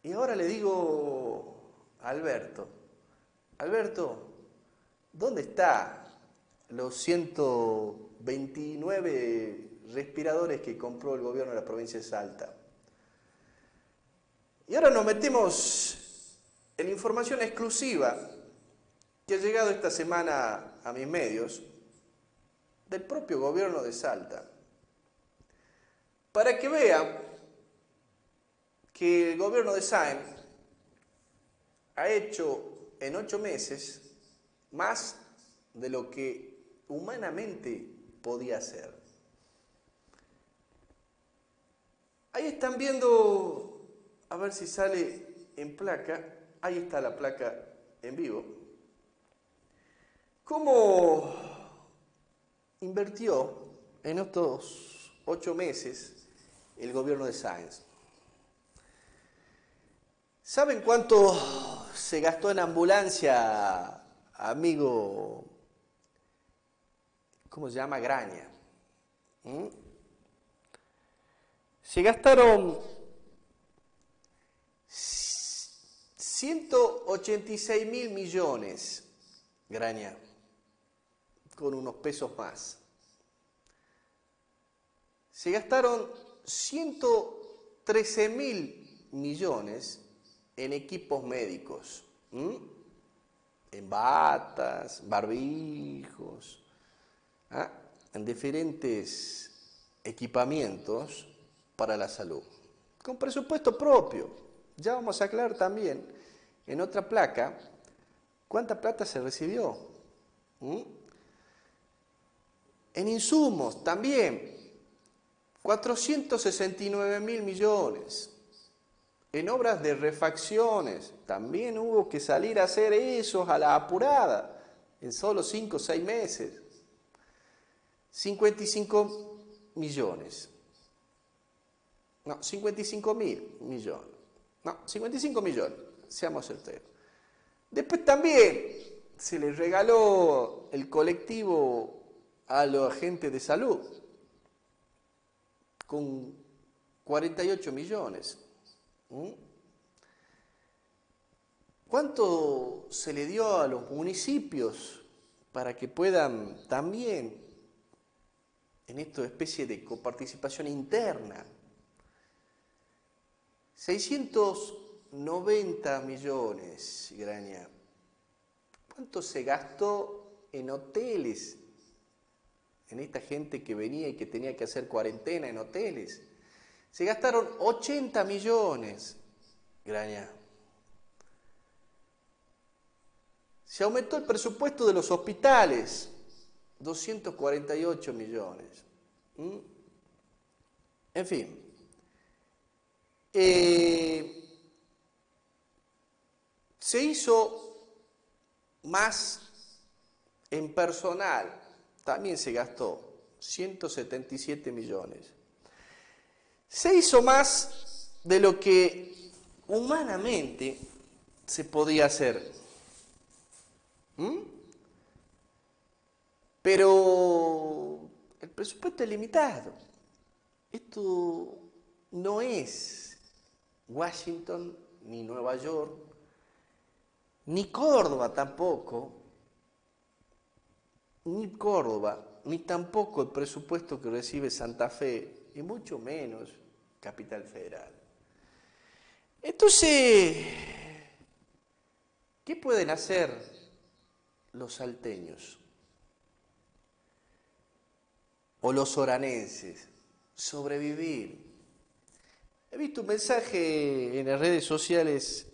Y ahora le digo a Alberto, ¿dónde están los 129 respiradores que compró el gobierno de la provincia de Salta? Y ahora nos metemos en información exclusiva que ha llegado esta semana a mis medios del propio gobierno de Salta, para que vean que el gobierno de Sáenz ha hecho en 8 meses más de lo que humanamente podía hacer. Ahí están viendo, a ver si sale en placa, ahí está la placa en vivo, cómo invirtió en estos 8 meses el gobierno de Sáenz. ¿Saben cuánto se gastó en ambulancia, amigo? ¿Cómo se llama? Graña. Se gastaron 186.000 millones Graña, con unos pesos más. Se gastaron 113.000 millones en equipos médicos, en batas, barbijos, en diferentes equipamientos para la salud, con presupuesto propio. Ya vamos a aclarar también en otra placa cuánta plata se recibió. En insumos también, 469.000 millones. En obras de refacciones, también hubo que salir a hacer esos a la apurada, en solo 5 o 6 meses. 55 millones. No, 55.000 millones. No, 55 millones, seamos certeros. Después también se les regaló el colectivo a los agentes de salud, con 48 millones. ¿Cuánto se le dio a los municipios para que puedan también, en esta especie de coparticipación interna? 690 millones, Graña. ¿Cuánto se gastó en hoteles? En esta gente que venía y que tenía que hacer cuarentena en hoteles. Se gastaron 80 millones, Graña. Se aumentó el presupuesto de los hospitales, 248 millones. En fin. Se hizo más en personal, también se gastó 177 millones. Se hizo más de lo que humanamente se podía hacer. Pero el presupuesto es limitado. Esto no es Washington, ni Nueva York, ni Córdoba tampoco, ni tampoco el presupuesto que recibe Santa Fe, y mucho menos Capital Federal. Entonces, ¿qué pueden hacer los salteños o los oranenses? Sobrevivir. He visto un mensaje en las redes sociales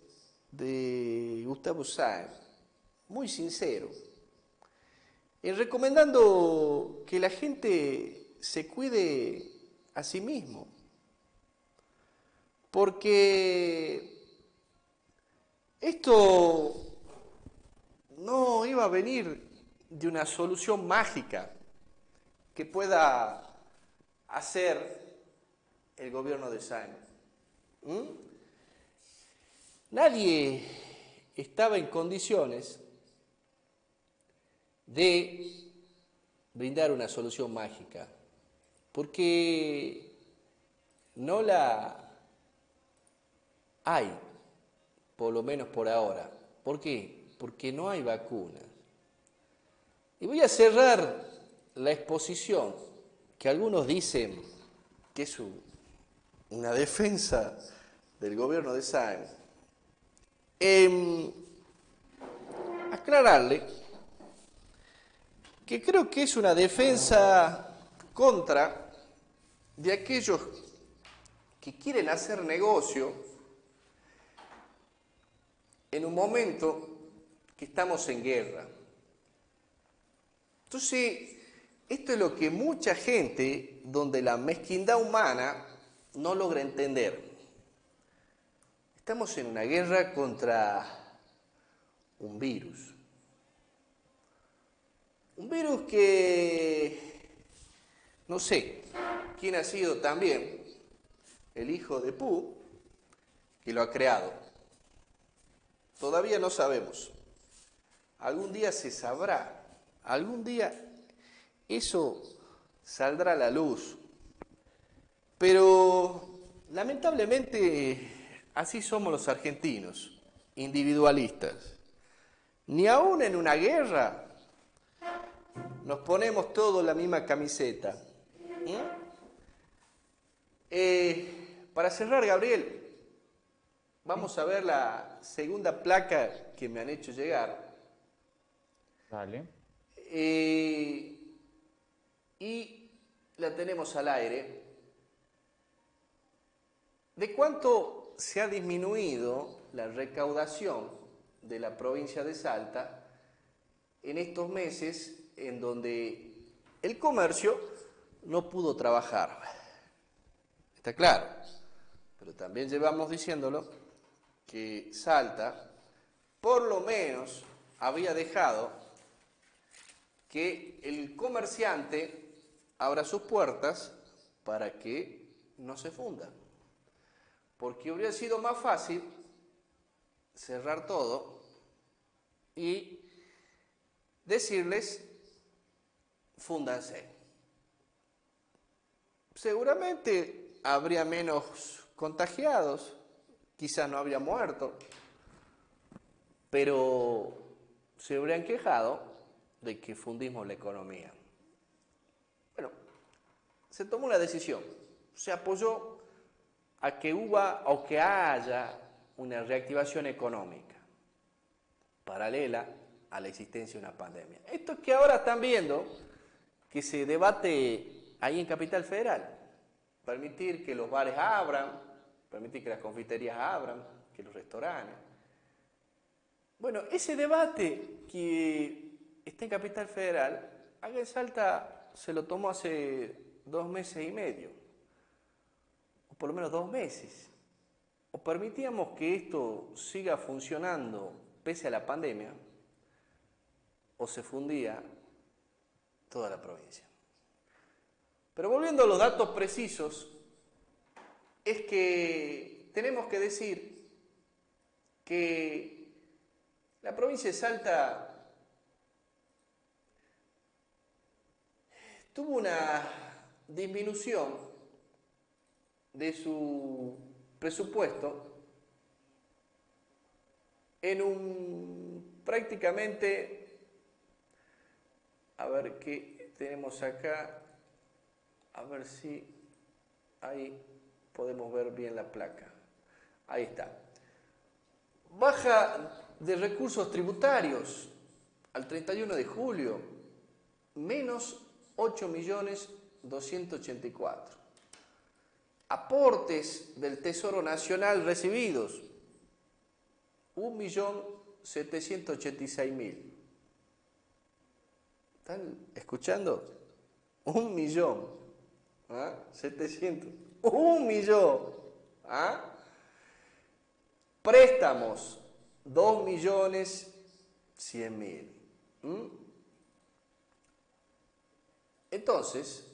de Gustavo Sáenz, muy sincero, recomendando que la gente se cuide a sí mismo, porque esto no iba a venir de una solución mágica que pueda hacer el gobierno de Sáenz. Nadie estaba en condiciones de brindar una solución mágica, porque no la hay, por lo menos por ahora. ¿Por qué? Porque no hay vacunas. Y voy a cerrar la exposición, que algunos dicen que es una defensa del gobierno de Sáenz, aclararle que creo que es una defensa contra de aquellos que quieren hacer negocio en un momento que estamos en guerra. Entonces, esto es lo que mucha gente, donde la mezquindad humana no logra entender. Estamos en una guerra contra un virus. Un virus que, no sé, quién ha sido también el hijo de Pu, que lo ha creado. Todavía no sabemos. Algún día se sabrá. Algún día eso saldrá a la luz. Pero lamentablemente así somos los argentinos, individualistas. Ni aún en una guerra nos ponemos todos la misma camiseta. Para cerrar, Gabriel, vamos a ver la segunda placa que me han hecho llegar. Dale. Y la tenemos al aire. ¿De cuánto se ha disminuido la recaudación de la provincia de Salta en estos meses en donde el comercio no pudo trabajar? Está claro, pero también llevamos diciéndolo que Salta por lo menos había dejado que el comerciante abra sus puertas para que no se funda, porque hubiera sido más fácil cerrar todo y decirles fúndanse. Seguramente habría menos contagiados, quizás no habría muerto, pero se habrían quejado de que fundimos la economía. Bueno, se tomó la decisión, se apoyó a que huba o que haya una reactivación económica paralela a la existencia de una pandemia. Esto que ahora están viendo que se debate ahí en Capital Federal, permitir que los bares abran, permitir que las confiterías abran, que los restaurantes. Bueno, ese debate que está en Capital Federal, acá en Salta se lo tomó hace 2 meses y medio, o por lo menos 2 meses. O permitíamos que esto siga funcionando pese a la pandemia, o se fundía toda la provincia. Pero volviendo a los datos precisos, es que tenemos que decir que la provincia de Salta tuvo una disminución de su presupuesto en un prácticamente, a ver qué tenemos acá, a ver si ahí podemos ver bien la placa. Ahí está. Baja de recursos tributarios al 31 de julio, menos 8.284.000. Aportes del Tesoro Nacional recibidos, 1.786.000. ¿Están escuchando? 1.700.000. 1.000.000. Préstamos, 2.100.000. Entonces,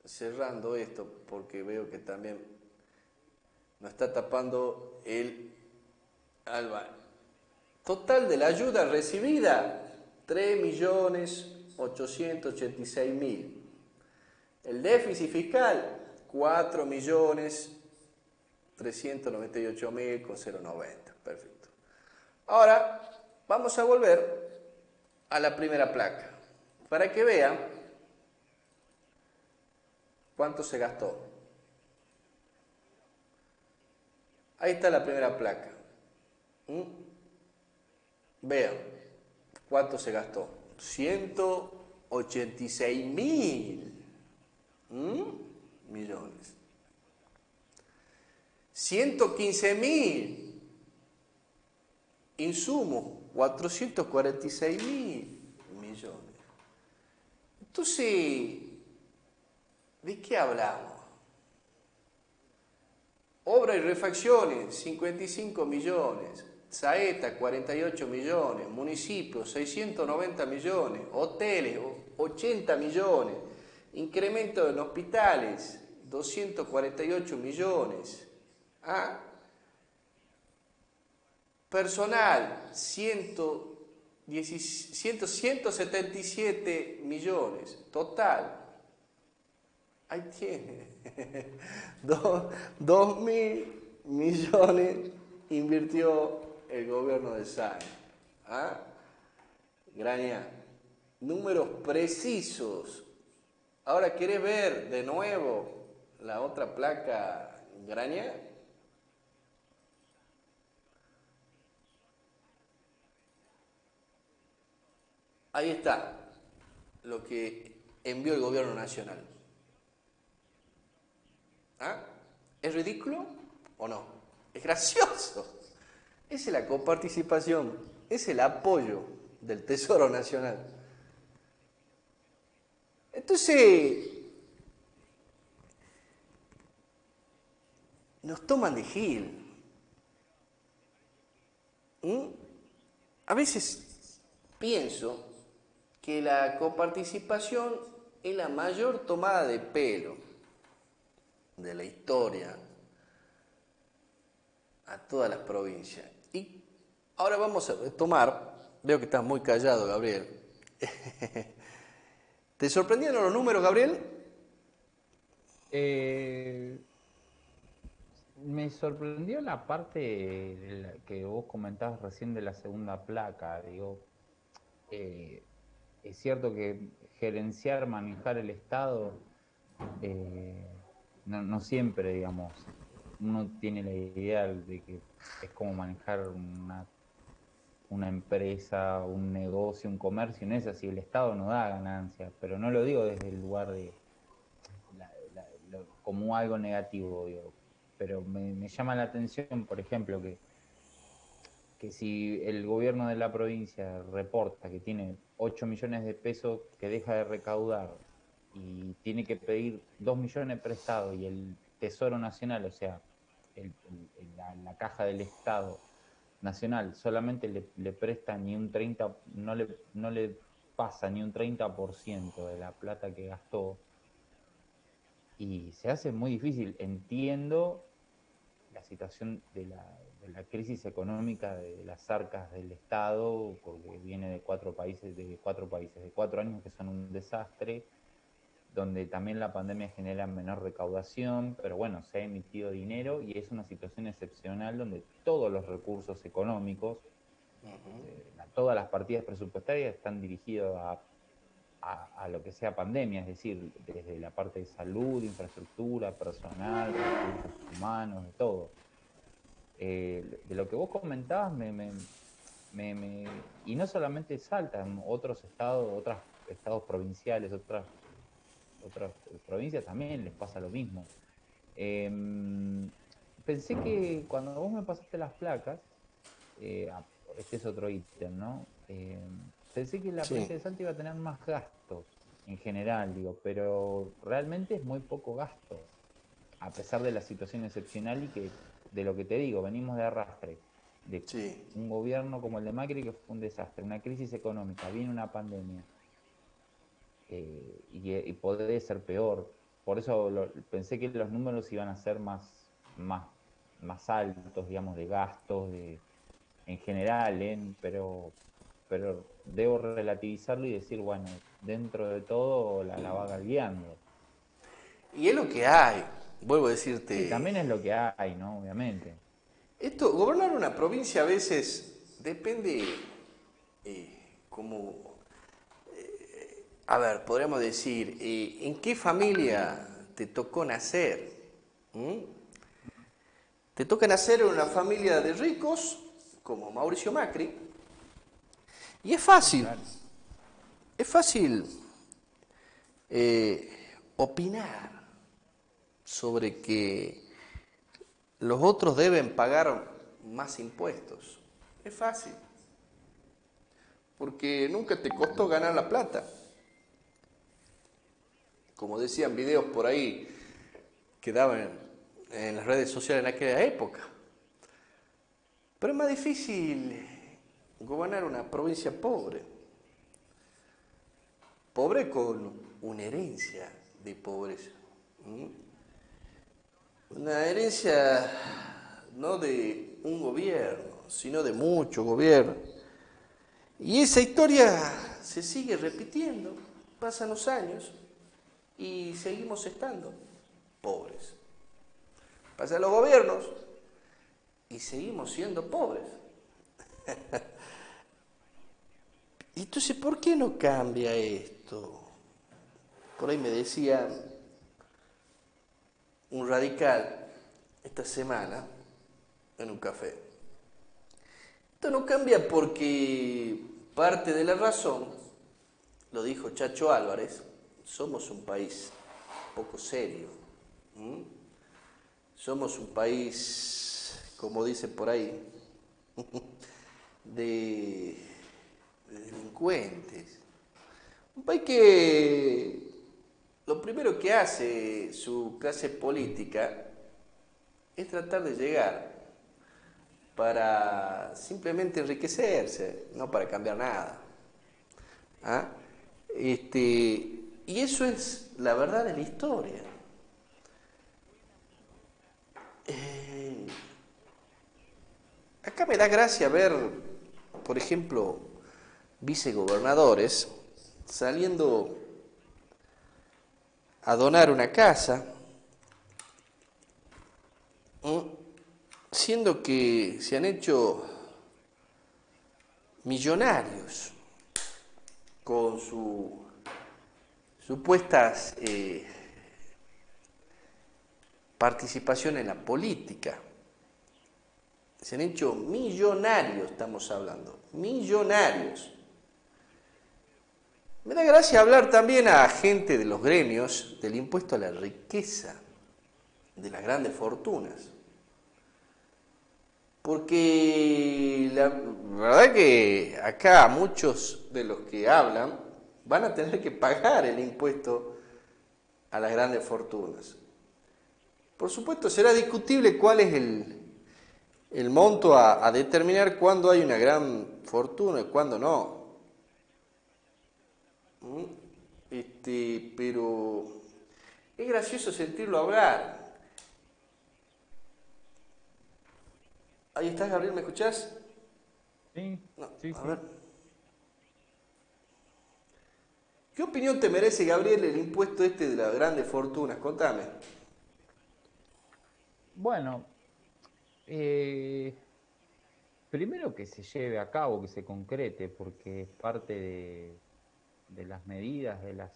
cerrando esto, porque veo que también nos está tapando el alba. Total de la ayuda recibida, 3.886.000. El déficit fiscal, 4.398.000,090. Perfecto. Ahora vamos a volver a la primera placa para que vean cuánto se gastó. Ahí está la primera placa. Vean cuánto se gastó. 186.000 millones. 115.000 insumos, 446.000 millones. Entonces, ¿de qué hablamos? Obra y refacciones, 55 millones. Saeta, 48 millones. Municipios, 690 millones. Hoteles, 80 millones. Incremento en hospitales, 248 millones. Personal, 177 millones. Total. Ahí tiene. 2.000 millones invirtió el gobierno de Salta. Graña, números precisos. Ahora, ¿querés ver de nuevo la otra placa, Graña? Ahí está lo que envió el gobierno nacional. ¿Ah? ¿Es ridículo o no? Es gracioso. Esa es la coparticipación, es el apoyo del Tesoro Nacional. Entonces, nos toman de gil. A veces pienso que la coparticipación es la mayor tomada de pelo de la historia a todas las provincias. Y ahora vamos a retomar, veo que estás muy callado, Gabriel. ¿Te sorprendieron los números, Gabriel? Me sorprendió la parte de que vos comentabas recién de la segunda placa. Digo, es cierto que gerenciar, manejar el Estado, no siempre, digamos, uno tiene la idea de que es como manejar una empresa, un negocio, un comercio, no es así, el Estado no da ganancias, pero no lo digo desde el lugar de como algo negativo, digo, pero me llama la atención, por ejemplo, que si el gobierno de la provincia reporta que tiene 8 millones de pesos que deja de recaudar y tiene que pedir 2 millones prestados y el Tesoro Nacional, o sea, la caja del Estado Nacional solamente le presta ni un 30, no le pasa ni un 30% de la plata que gastó, y se hace muy difícil. Entiendo la situación de la crisis económica de las arcas del Estado, porque viene de 4 años que son un desastre, donde también la pandemia genera menor recaudación, pero bueno, se ha emitido dinero y es una situación excepcional donde todos los recursos económicos, todas las partidas presupuestarias están dirigidos a lo que sea pandemia, es decir, desde la parte de salud, infraestructura, personal, recursos humanos, de todo. De lo que vos comentabas, y no solamente Salta, en otros estados provinciales, otras provincias también les pasa lo mismo. Pensé que cuando vos me pasaste las placas, este es otro ítem, ¿no? Pensé que la provincia de Salta iba a tener más gastos en general, digo, pero realmente es muy poco gasto, a pesar de la situación excepcional y que, de lo que te digo, venimos de arrastre, de un gobierno como el de Macri que fue un desastre, una crisis económica, viene una pandemia, y podría ser peor. Por eso pensé que los números iban a ser más altos, digamos, de gastos, en general, pero debo relativizarlo y decir, bueno, dentro de todo la va guiando. Y es lo que hay, vuelvo a decirte. Sí, también es lo que hay, ¿no? Obviamente. Esto, gobernar una provincia a veces depende a ver, podríamos decir, ¿en qué familia te tocó nacer? Te toca nacer en una familia de ricos, como Mauricio Macri, y es fácil, opinar sobre que los otros deben pagar más impuestos. Es fácil, porque nunca te costó ganar la plata. Como decían videos por ahí que daban en las redes sociales en aquella época. Pero es más difícil gobernar una provincia pobre. Pobre con una herencia de pobreza. Una herencia no de un gobierno, sino de muchos gobiernos. Y esa historia se sigue repitiendo, pasan los años y seguimos estando pobres. Pasan los gobiernos y seguimos siendo pobres. Entonces, ¿por qué no cambia esto? Por ahí me decía un radical esta semana en un café. Esto no cambia porque parte de la razón, lo dijo Chacho Álvarez, somos un país poco serio. Somos un país, como dicen por ahí, de delincuentes. Un país que lo primero que hace su clase política es tratar de llegar para simplemente enriquecerse, no para cambiar nada. ¿Ah? Y eso es la verdad de la historia. Acá me da gracia ver, por ejemplo, vicegobernadores saliendo a donar una casa, siendo que se han hecho millonarios con sus supuestas participación en la política. Se han hecho millonarios, estamos hablando, millonarios. Me da gracia hablar también a gente de los gremios del impuesto a la riqueza, de las grandes fortunas. Porque la verdad que acá muchos de los que hablan van a tener que pagar el impuesto a las grandes fortunas. Por supuesto, será discutible cuál es el monto a determinar cuándo hay una gran fortuna y cuándo no. Pero es gracioso sentirlo hablar. Ahí estás, Gabriel, ¿me escuchás? Sí, no, sí, a sí. ver. ¿Qué opinión te merece, Gabriel, el impuesto de las grandes fortunas? Contame. Bueno, primero que se lleve a cabo, que se concrete, porque es parte de las medidas, de las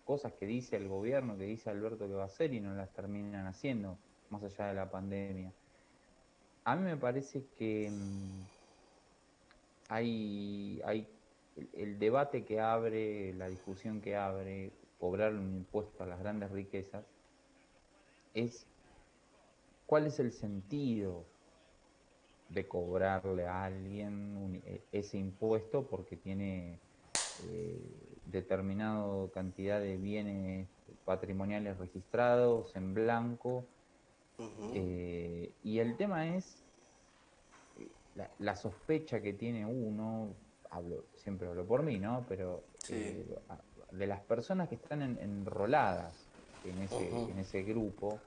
cosas que dice el gobierno, que dice Alberto que va a hacer y no las terminan haciendo, más allá de la pandemia. A mí me parece que hay el debate que abre, la discusión que abre, cobrar un impuesto a las grandes riquezas, es cuál es el sentido de cobrarle a alguien ese impuesto porque tiene determinada cantidad de bienes patrimoniales registrados en blanco. Y el tema es la sospecha que tiene uno, siempre hablo por mí, ¿no? Pero sí. De las personas que están enroladas en ese grupo,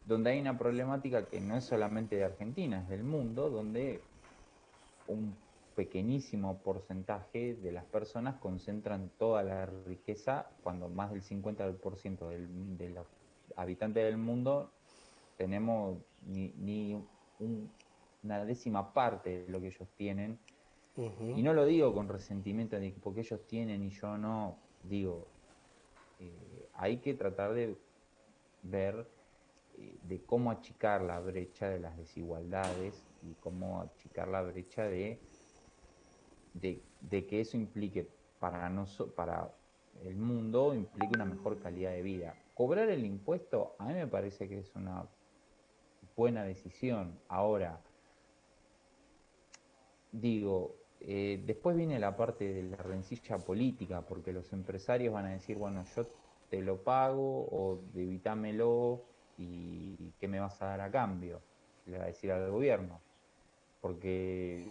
donde hay una problemática que no es solamente de Argentina, es del mundo, donde un pequeñísimo porcentaje de las personas concentran toda la riqueza, cuando más del 50% de los habitantes del mundo tenemos ni una décima parte de lo que ellos tienen. Y no lo digo con resentimiento de porque ellos tienen y yo no, digo, hay que tratar de ver de cómo achicar la brecha de las desigualdades y cómo achicar la brecha de que eso implique para el mundo, implique una mejor calidad de vida. Cobrar el impuesto a mí me parece que es una buena decisión. Ahora, digo, después viene la parte de la rencilla política, porque los empresarios van a decir, bueno, yo te lo pago o evitámelo y ¿qué me vas a dar a cambio? Le va a decir al gobierno. Porque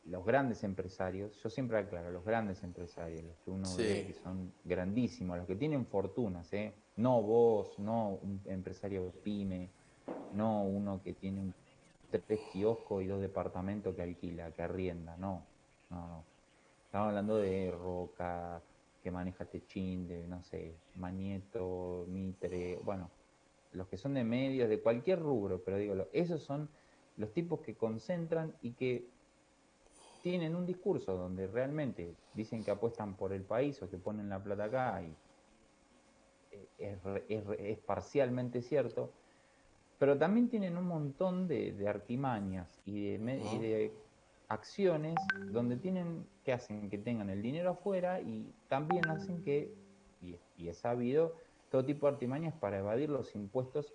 los grandes empresarios, yo siempre aclaro, los grandes empresarios, los que uno ve que son grandísimos, los que tienen fortunas, no vos, no un empresario pyme, no uno que tiene 3 kioscos y 2 departamentos que alquila, que arrienda, no. Estamos hablando de Roca, que maneja Techín, de, no sé, Manieto, Mitre, bueno, los que son de medios, de cualquier rubro, pero digo, esos son los tipos que concentran y que tienen un discurso donde realmente dicen que apuestan por el país o que ponen la plata acá, y es parcialmente cierto, pero también tienen un montón de artimañas y de acciones donde que hacen que tengan el dinero afuera, y también hacen que, y es sabido, todo tipo de artimañas para evadir los impuestos,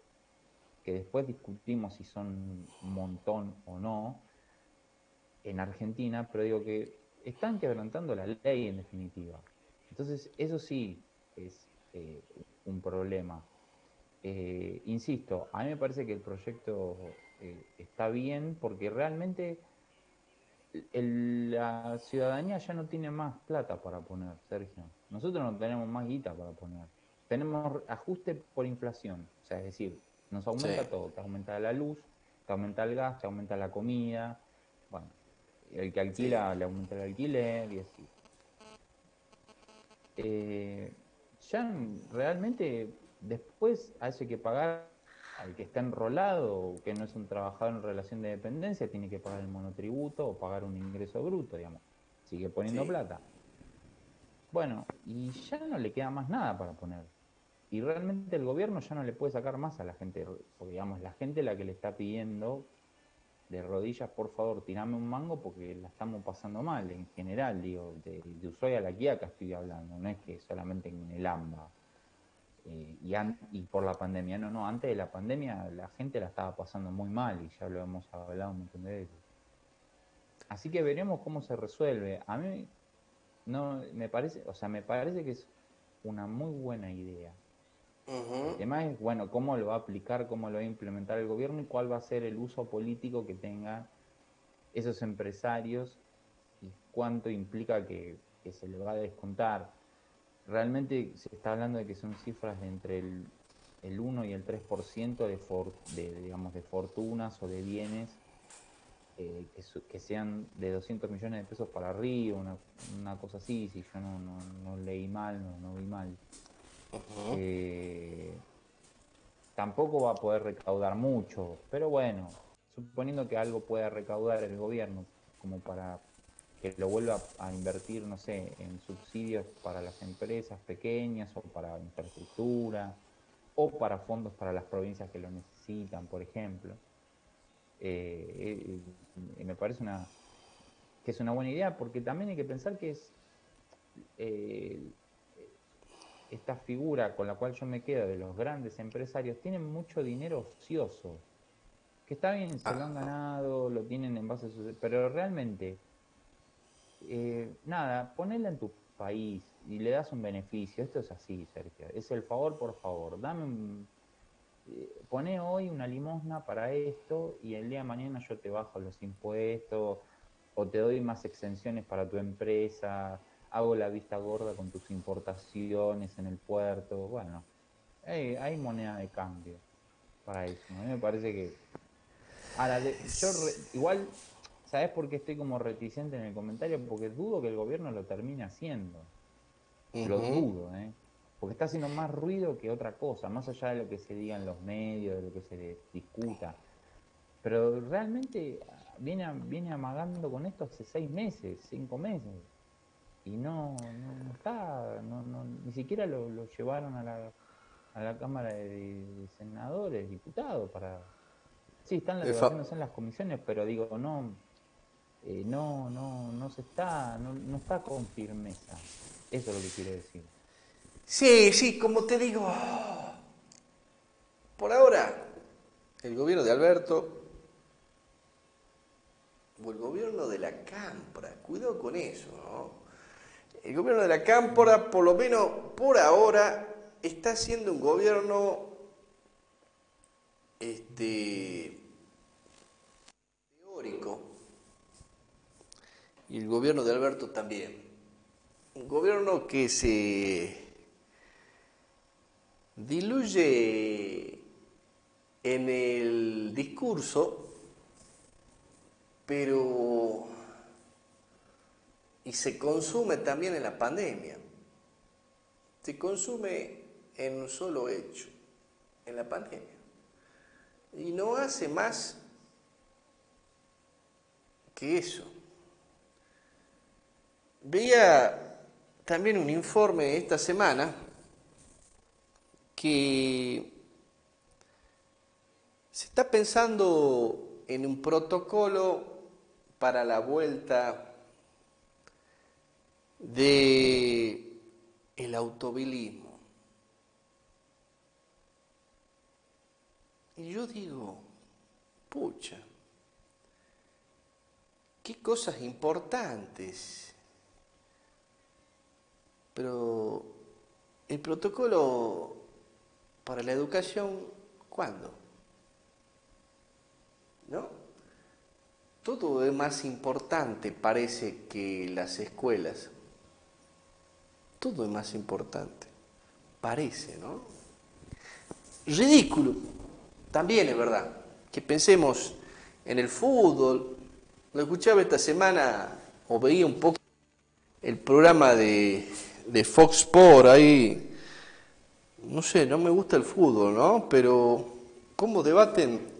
que después discutimos si son un montón o no en Argentina, pero digo que están quebrantando la ley en definitiva. Entonces, eso sí es un problema. Insisto, a mí me parece que el proyecto está bien porque realmente la ciudadanía ya no tiene más plata para poner, Sergio. Nosotros no tenemos más guita para poner. Tenemos ajuste por inflación, o sea, es decir, nos aumenta todo, te aumenta la luz, te aumenta el gas, te aumenta la comida, bueno, el que alquila le aumenta el alquiler y así. Ya realmente después hace que pagar al que está enrolado, que no es un trabajador en relación de dependencia, tiene que pagar el monotributo o pagar un ingreso bruto, digamos. Sigue poniendo plata. Bueno, y ya no le queda más nada para poner. Y realmente el gobierno ya no le puede sacar más a la gente, porque digamos, la gente la que le está pidiendo de rodillas, por favor, tirame un mango porque la estamos pasando mal, en general, digo, de Ushuaia a La Quiaca estoy hablando, no es que solamente en el AMBA. Y por la pandemia, no, antes de la pandemia la gente la estaba pasando muy mal y ya lo hemos hablado un montón de veces. Así que veremos cómo se resuelve. A mí no me parece, o sea, me parece que es una muy buena idea. El tema es, bueno, cómo lo va a aplicar, cómo lo va a implementar el gobierno y cuál va a ser el uso político que tengan esos empresarios y cuánto implica que se le va a descontar. Realmente se está hablando de que son cifras de entre el 1 y el 3% digamos, de fortunas o de bienes que sean de 200 millones de pesos para arriba, una cosa así, si yo no leí mal, no vi mal. Tampoco va a poder recaudar mucho, pero bueno, suponiendo que algo pueda recaudar el gobierno como para que lo vuelva a invertir, no sé, en subsidios para las empresas pequeñas o para infraestructura o para fondos para las provincias que lo necesitan, por ejemplo. Me parece que es una buena idea, porque también hay que pensar que es esta figura con la cual yo me quedo de los grandes empresarios, tienen mucho dinero ocioso, que está bien, se lo han ganado, lo tienen en base a sus... Pero realmente, nada, ponela en tu país y le das un beneficio. Esto es así, Sergio, es el favor por favor. Poné hoy una limosna para esto y el día de mañana yo te bajo los impuestos o te doy más exenciones para tu empresa, hago la vista gorda con tus importaciones en el puerto. Bueno, hay moneda de cambio para eso. A mí me parece que... Ahora, igual, ¿sabés por qué estoy como reticente en el comentario? Porque dudo que el gobierno lo termine haciendo. Lo dudo, porque está haciendo más ruido que otra cosa, más allá de lo que se diga en los medios, de lo que se discuta. Pero realmente viene amagando con esto hace 6 meses, 5 meses. Y no está, ni siquiera lo llevaron a la Cámara de Senadores, diputados, para... Sí, están debatiéndose en las comisiones, pero digo, no se está, no está con firmeza. Eso es lo que quiero decir. Sí, como te digo, por ahora el gobierno de Alberto o el gobierno de la Cámpora, cuidado con eso, ¿no? El gobierno de la Cámpora, por lo menos por ahora, está siendo un gobierno teórico, y el gobierno de Alberto también. Un gobierno que se diluye en el discurso, pero y se consume también en la pandemia. Se consume en un solo hecho, en la pandemia. Y no hace más que eso. Veía también un informe esta semana que se está pensando en un protocolo para la vuelta de el automovilismo. Y yo digo, pucha, qué cosas importantes. Pero el protocolo para la educación, ¿cuándo? ¿No? Todo es más importante, parece, que las escuelas. Todo es más importante, parece, ¿no? Ridículo, también es verdad, que pensemos en el fútbol. Lo escuchaba esta semana, o veía un poco el programa de Fox Sports ahí. No sé, no me gusta el fútbol, ¿no? Pero cómo debaten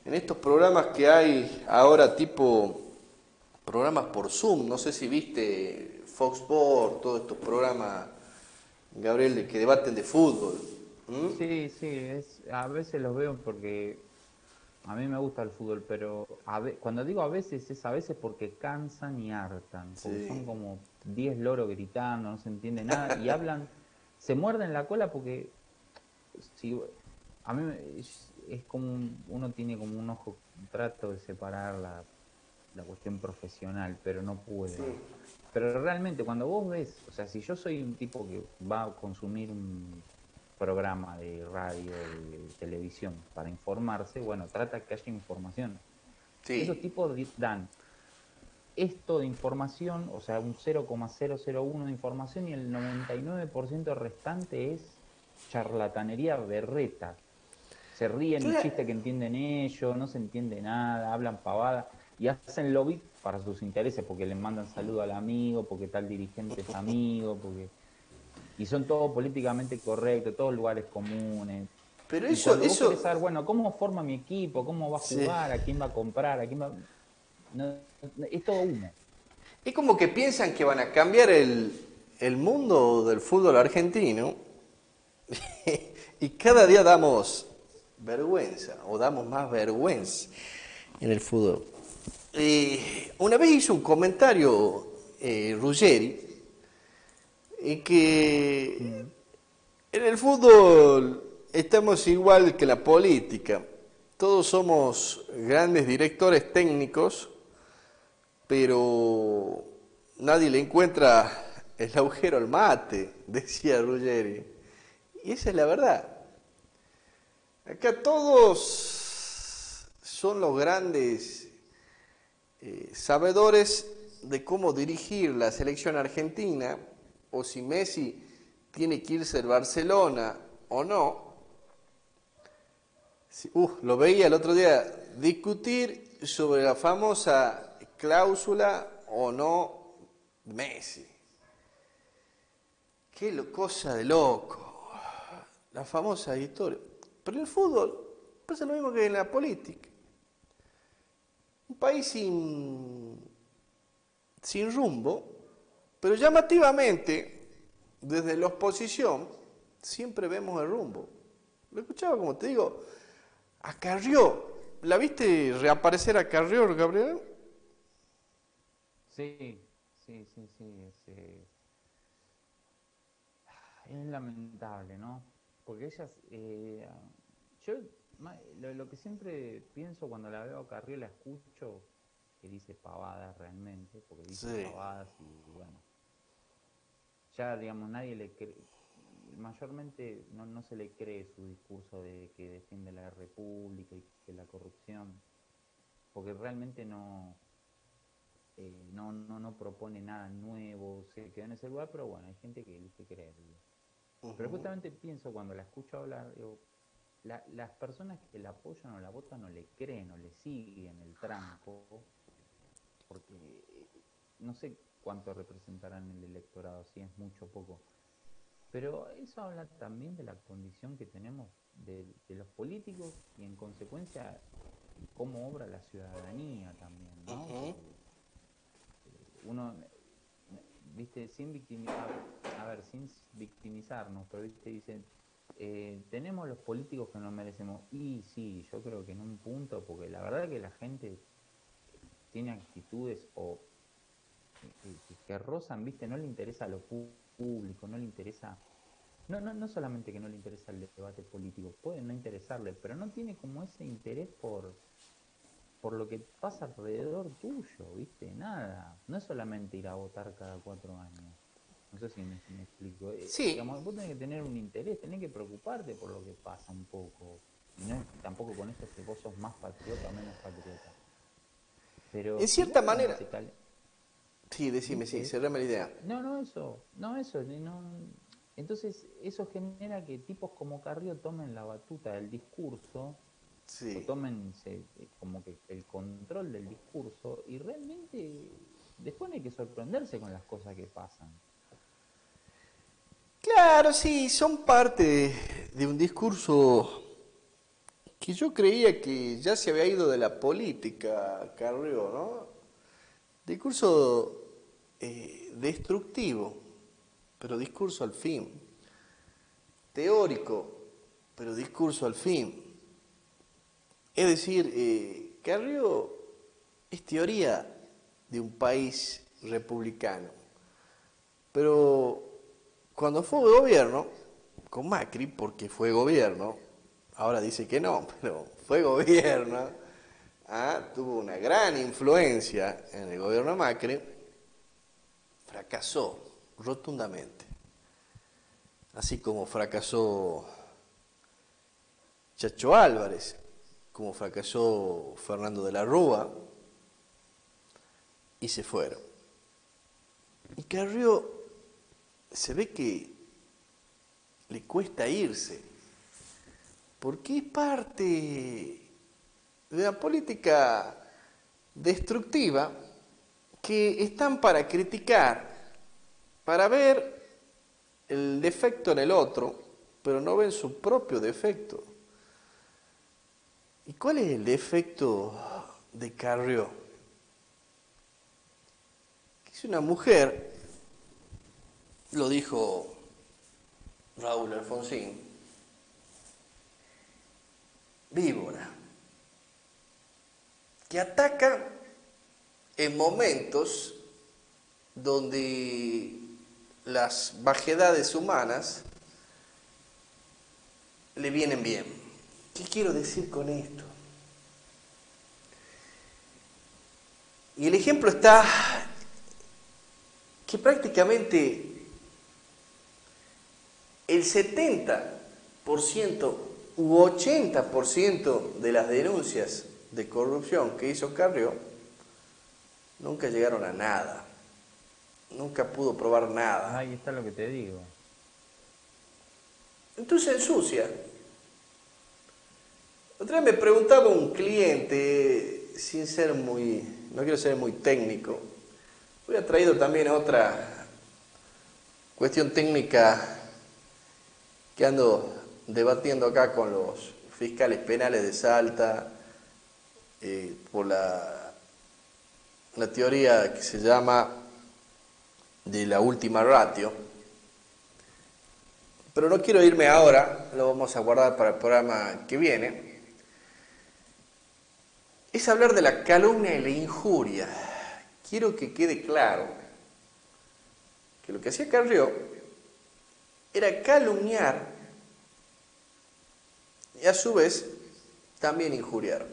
en estos programas que hay ahora, tipo programas por Zoom. No sé si viste Fox Sports, todos estos programas, Gabriel, de que debaten de fútbol. Sí, a veces los veo porque a mí me gusta el fútbol, pero cuando digo a veces es a veces porque cansan y hartan, porque son como 10 loros gritando, no se entiende nada y hablan, se muerden la cola porque a mí es como uno tiene como un ojo, trato de separar la cuestión profesional, pero no puedo. Sí. Pero realmente cuando vos ves, o sea, si yo soy un tipo que va a consumir un programa de radio, de televisión para informarse, bueno, trata que haya información. Sí. Esos tipos dan esto de información, o sea, un 0,001 de información y el 99% restante es charlatanería berreta. Se ríen un chiste que entienden ellos, no se entiende nada, hablan pavada y hacen lobby para sus intereses, porque le mandan saludo al amigo, porque tal dirigente es amigo, porque... Y son todos políticamente correctos, todos lugares comunes. Pero y eso... vos querés saber, bueno, ¿cómo forma mi equipo? ¿Cómo va a jugar? ¿A quién va a comprar? ¿A quién va...? No, es todo humo. Es como que piensan que van a cambiar el mundo del fútbol argentino y cada día damos vergüenza, o damos más vergüenza en el fútbol. Una vez hizo un comentario Ruggeri, que en el fútbol estamos igual que la política. Todos somos grandes directores técnicos, pero nadie le encuentra el agujero al mate, decía Ruggeri. Y esa es la verdad. Acá todos son los grandes sabedores de cómo dirigir la selección argentina, o si Messi tiene que irse al Barcelona o no. Lo veía el otro día, discutir sobre la famosa cláusula o no Messi. Qué cosa de loco, la famosa historia. Pero en el fútbol pasa lo mismo que en la política. Un país sin rumbo, pero llamativamente, desde la oposición, siempre vemos el rumbo. Lo escuchaba, como te digo, a Carrió. ¿La viste reaparecer a Carrió, Gabriel? Sí. Es lamentable, ¿no? Porque ellas... yo lo que siempre pienso cuando la veo a Carrió, la escucho, que dice pavadas realmente, porque dice pavadas y bueno, ya digamos nadie le cree, mayormente no se le cree su discurso de que defiende la república y que la corrupción, porque realmente no propone nada nuevo, se quedó en ese lugar, pero bueno, hay gente que elige creerlo. Pero justamente pienso cuando la escucho hablar, digo, las personas que la apoyan o la votan o le creen o le siguen el tranco, porque no sé cuánto representarán el electorado, si es mucho o poco, pero eso habla también de la condición que tenemos de los políticos y en consecuencia cómo obra la ciudadanía también, ¿no? Uno viste, sin victimizarnos, pero viste, dicen, tenemos los políticos que nos merecemos. Y sí, yo creo que en un punto, porque la verdad que la gente tiene actitudes que rozan, viste, no le interesa a lo público, no le interesa, no solamente que no le interesa el debate político, puede no interesarle, pero no tiene como ese interés por lo que pasa alrededor tuyo, viste, nada, no es solamente ir a votar cada 4 años. No sé si me explico. Sí. Digamos, vos tenés que tener un interés, tenés que preocuparte por lo que pasa un poco. Y no es tampoco con esto que vos sos más patriota o menos patriota. Pero en cierta manera... musical... Sí, decime, sí, cerrame la idea. No, eso. Entonces, eso genera que tipos como Carrió tomen la batuta del discurso, sí, o tomen como que el control del discurso, y realmente después no hay que sorprenderse con las cosas que pasan. Claro, sí, son parte de un discurso que yo creía que ya se había ido de la política, Carrió, ¿no? Discurso destructivo, pero discurso al fin. Teórico, pero discurso al fin. Es decir, Carrió es teoría de un país republicano, pero cuando fue gobierno, con Macri, porque fue gobierno, ahora dice que no, pero fue gobierno, tuvo una gran influencia en el gobierno de Macri, fracasó rotundamente. Así como fracasó Chacho Álvarez, como fracasó Fernando de la Rúa, y se fueron. Y Carrió se ve que le cuesta irse, porque es parte de la política destructiva que están para criticar, para ver el defecto en el otro, pero no ven su propio defecto. ¿Y cuál es el defecto de Carrió? Que es una mujer, lo dijo Raúl Alfonsín, víbora, que ataca en momentos donde las vaguedades humanas le vienen bien. ¿Qué quiero decir con esto? Y el ejemplo está que prácticamente el 70% u 80% de las denuncias de corrupción que hizo Carrió nunca llegaron a nada. Nunca pudo probar nada. Ahí está lo que te digo. Entonces ensucia. Otra vez me preguntaba un cliente, sin ser no quiero ser muy técnico, había traído también otra cuestión técnica que ando debatiendo acá con los fiscales penales de Salta, por la teoría que se llama de la última ratio. Pero no quiero irme ahora, lo vamos a guardar para el programa que viene. Es hablar de la calumnia y la injuria. Quiero que quede claro que lo que hacía Carrió era calumniar y a su vez también injuriar.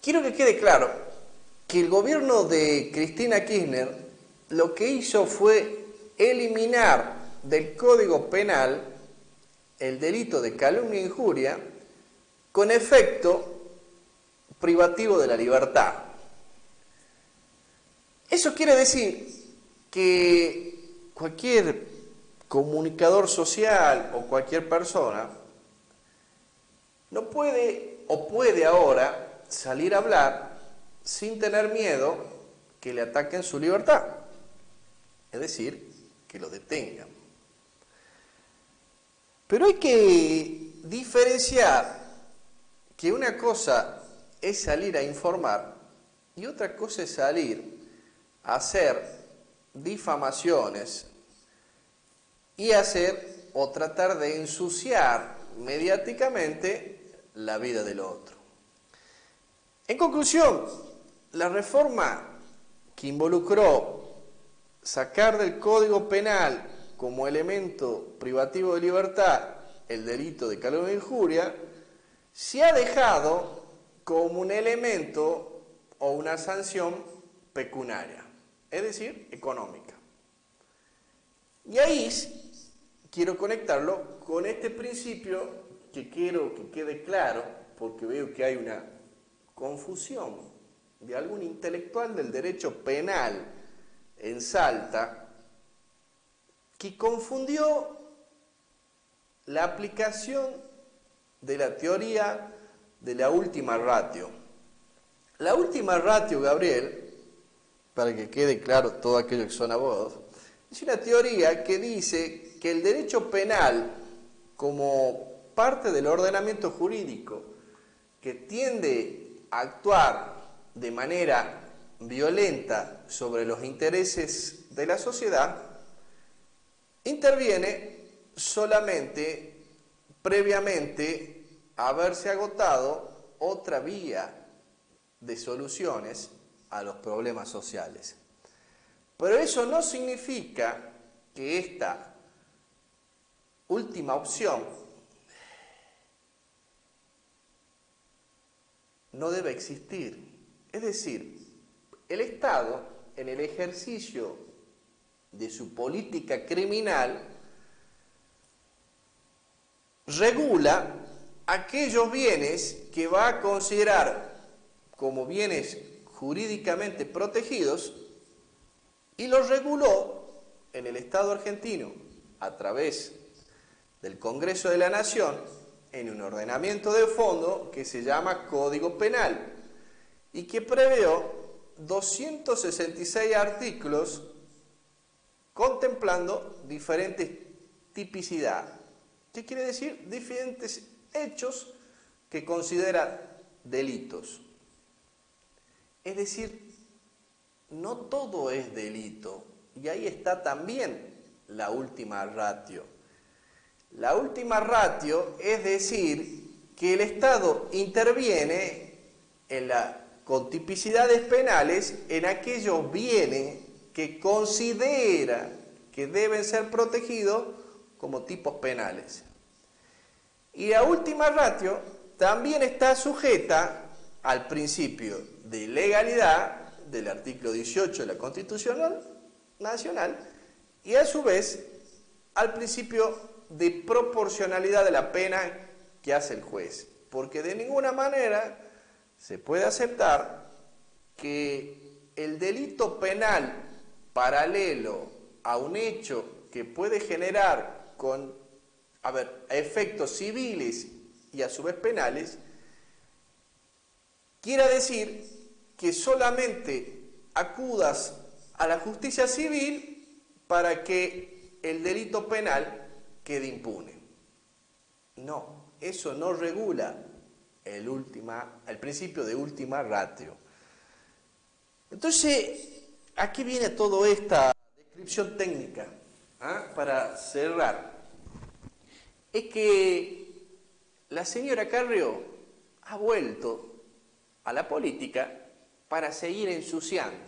Quiero que quede claro que el gobierno de Cristina Kirchner lo que hizo fue eliminar del Código Penal el delito de calumnia e injuria con efecto privativo de la libertad. Eso quiere decir que cualquier comunicador social o cualquier persona no puede o puede ahora salir a hablar sin tener miedo que le ataquen su libertad, es decir, que lo detengan. Pero hay que diferenciar que una cosa es salir a informar y otra cosa es salir a hacer difamaciones y hacer o tratar de ensuciar mediáticamente la vida del otro. En conclusión, la reforma que involucró sacar del Código Penal como elemento privativo de libertad el delito de calumnia e injuria, se ha dejado como un elemento o una sanción pecuniaria, es decir, económica. Y ahí quiero conectarlo con este principio que quiero que quede claro, porque veo que hay una confusión de algún intelectual del derecho penal en Salta que confundió la aplicación de la teoría de la última ratio. La última ratio, Gabriel, para que quede claro todo aquello que son abogados, es una teoría que dice que el derecho penal, como parte del ordenamiento jurídico, que tiende a actuar de manera violenta sobre los intereses de la sociedad, interviene solamente previamente a haberse agotado otra vía de soluciones a los problemas sociales. Pero eso no significa que esta última opción no debe existir. Es decir, el Estado, en el ejercicio de su política criminal, regula aquellos bienes que va a considerar como bienes jurídicamente protegidos y los reguló en el Estado argentino a través del Congreso de la Nación en un ordenamiento de fondo que se llama Código Penal y que previó 266 artículos contemplando diferentes tipicidades. ¿Qué quiere decir? Diferentes hechos que considera delitos. Es decir, no todo es delito. Y ahí está también la última ratio. La última ratio es decir que el Estado interviene en las tipicidades penales en aquellos bienes que considera que deben ser protegidos como tipos penales. Y la última ratio también está sujeta al principio de legalidad del artículo 18 de la Constitución Nacional y a su vez al principio de proporcionalidad de la pena que hace el juez, porque de ninguna manera se puede aceptar que el delito penal paralelo a un hecho que puede generar con efectos civiles y a su vez penales, quiera decir que solamente acudas a la justicia civil para que el delito penal quede impune. No, eso no regula el principio de última ratio. Entonces, aquí viene toda esta descripción técnica, para cerrar. Es que la señora Carrió ha vuelto a la política para seguir ensuciando.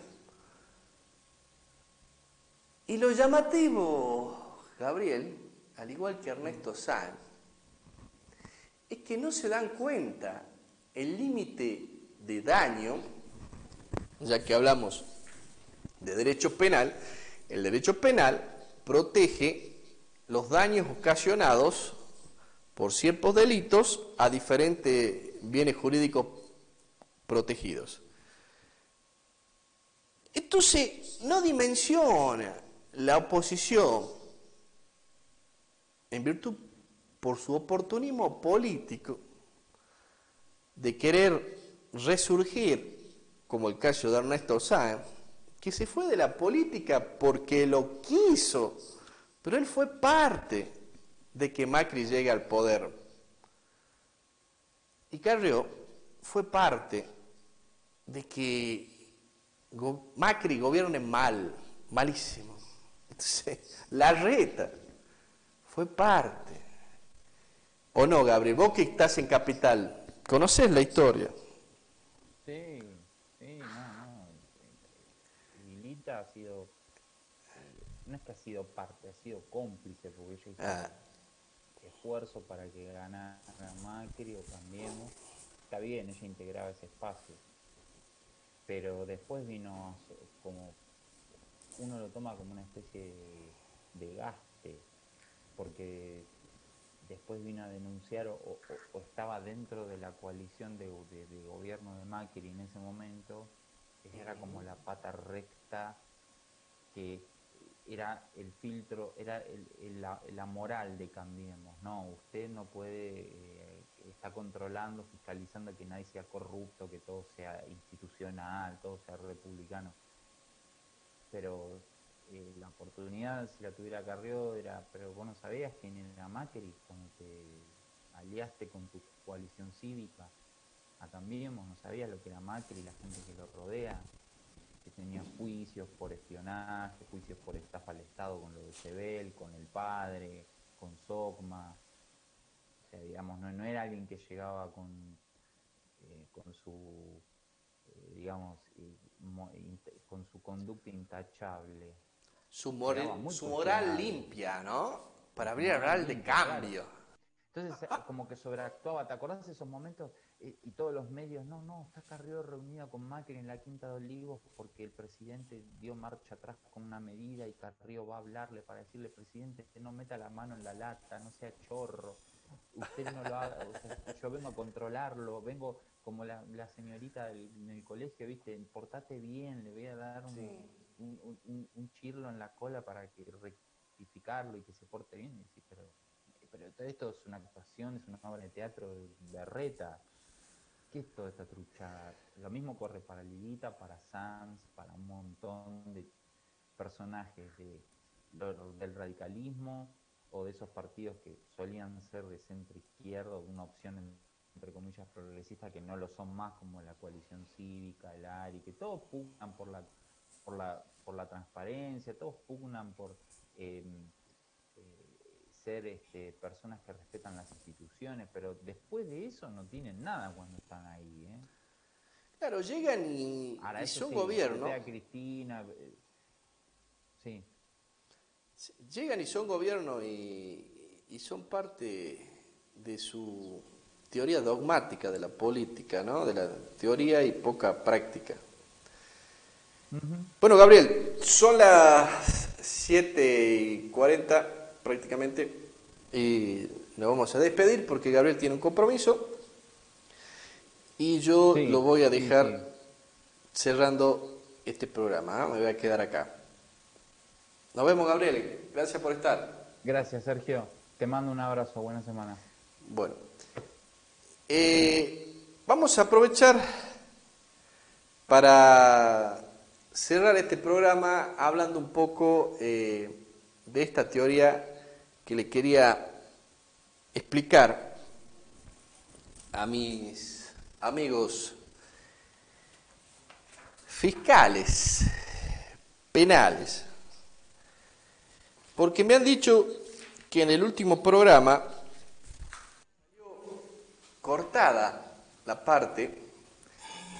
Y lo llamativo, Gabriel, al igual que Ernesto Sáenz, es que no se dan cuenta el límite de daño, ya que hablamos de derecho penal, el derecho penal protege los daños ocasionados por ciertos delitos a diferentes bienes jurídicos protegidos. Entonces, no dimensiona la oposición en virtud por su oportunismo político de querer resurgir, como el caso de Ernesto Sáenz, que se fue de la política porque lo quiso, pero él fue parte de que Macri llegue al poder. Y Carrió fue parte de que Macri gobierne mal, malísimo. Entonces, Larreta fue parte. ¿O no, Gabriel? Vos que estás en Capital, ¿conocés la historia? Sí, no. Lilita ha sido, no es que ha sido parte, ha sido cómplice, porque ella hizo esfuerzo para que ganara Macri o Cambiemos. Está bien, ella integraba ese espacio, pero después vino como, uno lo toma como una especie de gaste, porque después vino a denunciar o estaba dentro de la coalición de gobierno de Macri en ese momento. Era como la pata recta, que era el filtro, era la moral de Cambiemos, ¿no? Usted no puede, está controlando, fiscalizando que nadie sea corrupto, que todo sea institucional, todo sea republicano. Pero la oportunidad, si la tuviera Carrió, era, pero vos no sabías quién era Macri cuando te aliaste con tu coalición cívica a Cambiemos, no sabías lo que era Macri, la gente que lo rodea, que tenía juicios por espionaje, juicios por estafa al Estado con lo de Sebel, con el padre, con Socma. O sea, digamos, no era alguien que llegaba con su, digamos, con su conducta intachable. Su moral limpia, ¿no? Para abrir hablar de cambio. Claro. Entonces, como que sobreactuaba. ¿Te acordás de esos momentos? Y todos los medios, no, está Carrió reunida con Macri en la Quinta de Olivos porque el presidente dio marcha atrás con una medida y Carrió va a hablarle para decirle, presidente, que no meta la mano en la lata, no sea chorro, usted no lo haga, o sea, yo vengo a controlarlo, vengo como la señorita del colegio, ¿viste? Portate bien, le voy a dar un chirlo en la cola para que rectificarlo y que se porte bien. Y decís, pero todo esto es una actuación, es una obra de teatro de reta. ¿Qué es toda esta truchada? Lo mismo corre para Lilita, para Sanz, para un montón de personajes del radicalismo o de esos partidos que solían ser de centro izquierda, de una opción entre comillas progresista, que no lo son más, como la coalición cívica, el ARI, que todos pugnan por la transparencia, todos pugnan por ser personas que respetan las instituciones, pero después de eso no tienen nada cuando están ahí, ¿eh? Claro, llegan y son gobierno. Cristina, sí. Llegan y son gobierno y son parte de su teoría dogmática de la política, ¿no? De la teoría y poca práctica. Bueno, Gabriel, son las 7:40 prácticamente y nos vamos a despedir porque Gabriel tiene un compromiso y yo lo voy a dejar cerrando este programa, ¿eh? Me voy a quedar acá. Nos vemos, Gabriel, gracias por estar. Gracias, Sergio, te mando un abrazo, buena semana. Bueno, vamos a aprovechar para cerrar este programa hablando un poco de esta teoría que le quería explicar a mis amigos fiscales, penales, porque me han dicho que en el último programa cortada la parte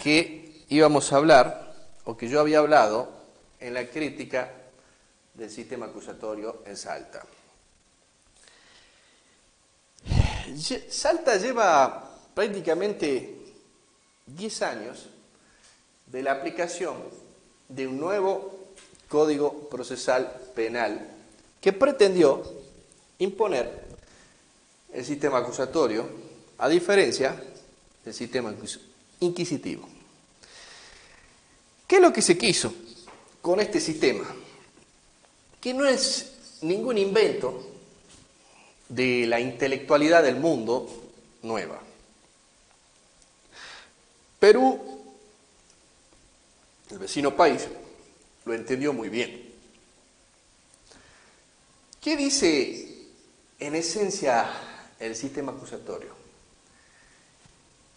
que íbamos a hablar o que yo había hablado en la crítica del sistema acusatorio en Salta. Salta lleva prácticamente 10 años de la aplicación de un nuevo Código Procesal Penal que pretendió imponer el sistema acusatorio a diferencia del sistema inquisitivo. ¿Qué es lo que se quiso con este sistema? Que no es ningún invento de la intelectualidad del mundo nueva. Perú, el vecino país, lo entendió muy bien. ¿Qué dice en esencia el sistema acusatorio?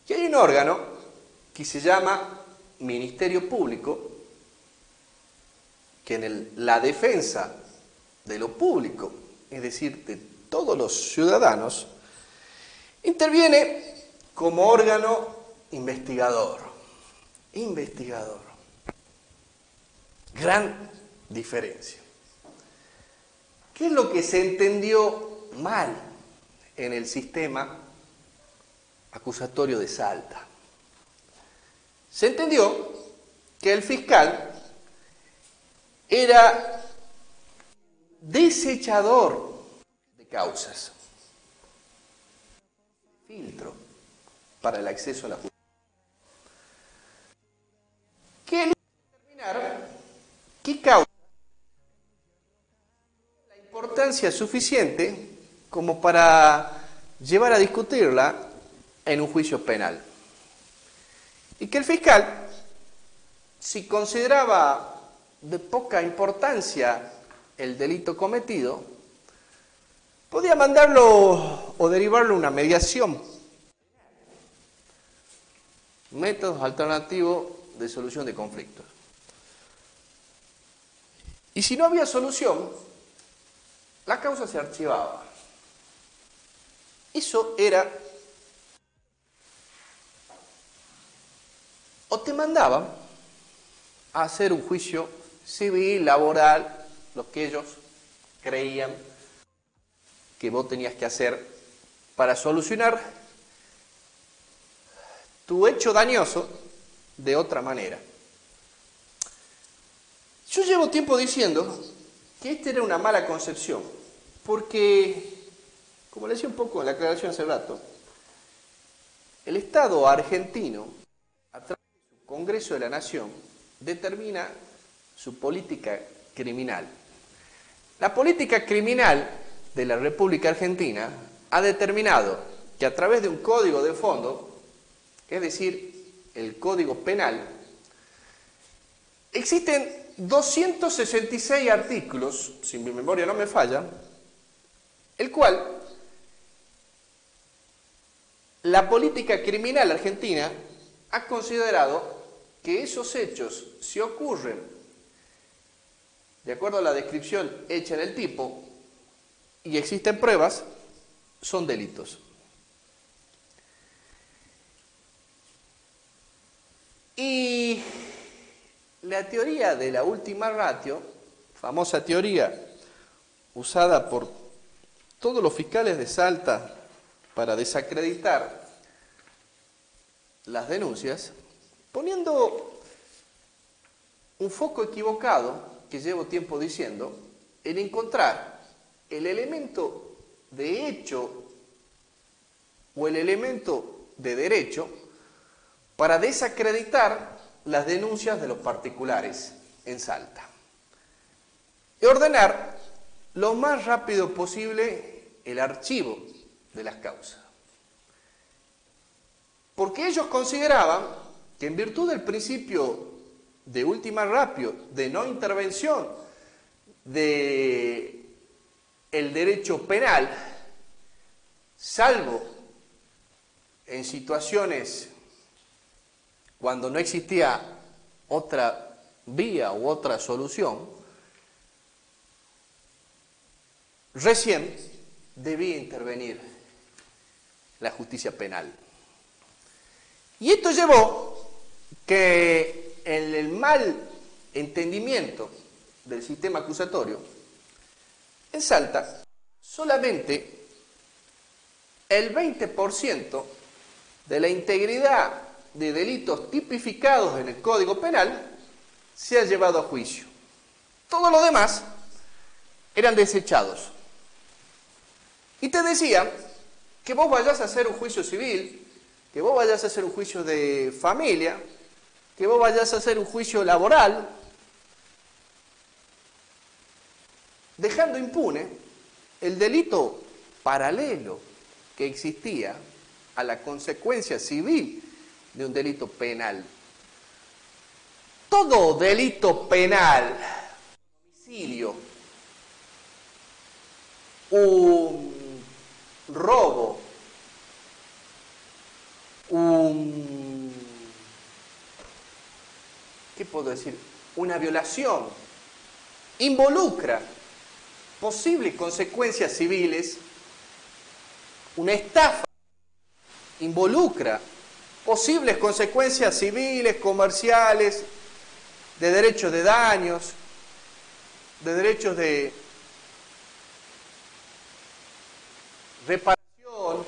Que hay un órgano que se llama Ministerio Público, que en la defensa de lo público, es decir, de todos los ciudadanos, interviene como órgano investigador. Investigador. Gran diferencia. ¿Qué es lo que se entendió mal en el sistema acusatorio de Salta? Se entendió que el fiscal era desechador de causas, filtro para el acceso a la justicia, que él iba a determinar qué causa la importancia suficiente como para llevar a discutirla en un juicio penal. Y que el fiscal, si consideraba de poca importancia el delito cometido, podía mandarlo o derivarlo a una mediación. Métodos alternativos de solución de conflictos. Y si no había solución, la causa se archivaba. Eso era... O te mandaban a hacer un juicio civil, laboral, lo que ellos creían que vos tenías que hacer para solucionar tu hecho dañoso de otra manera. Yo llevo tiempo diciendo que esta era una mala concepción, porque, como le decía un poco en la aclaración hace rato, el Estado argentino, a través de su Congreso de la Nación, determina su política criminal. La política criminal de la República Argentina ha determinado que a través de un código de fondo, es decir, el Código Penal, existen 266 artículos, si mi memoria no me falla, el cual la política criminal argentina ha considerado que esos hechos, si ocurren de acuerdo a la descripción hecha en el tipo y existen pruebas, son delitos. Y la teoría de la última ratio, famosa teoría usada por todos los fiscales de Salta para desacreditar las denuncias, poniendo un foco equivocado, que llevo tiempo diciendo, en encontrar el elemento de hecho o el elemento de derecho para desacreditar las denuncias de los particulares en Salta y ordenar lo más rápido posible el archivo de las causas. Porque ellos consideraban que en virtud del principio de última ratio, de no intervención de el derecho penal, salvo en situaciones cuando no existía otra vía u otra solución, recién debía intervenir la justicia penal. Y esto llevó que en el mal entendimiento del sistema acusatorio, en Salta, solamente el 20% de la integridad de delitos tipificados en el Código Penal se ha llevado a juicio. Todo lo demás eran desechados. Y te decían que vos vayas a hacer un juicio civil, que vos vayas a hacer un juicio de familia, que vos vayas a hacer un juicio laboral, dejando impune el delito paralelo que existía a la consecuencia civil de un delito penal. Todo delito penal, homicidio, un robo, un puedo decir? Una violación involucra posibles consecuencias civiles, una estafa involucra posibles consecuencias civiles, comerciales, de derechos de daños, de derechos de reparación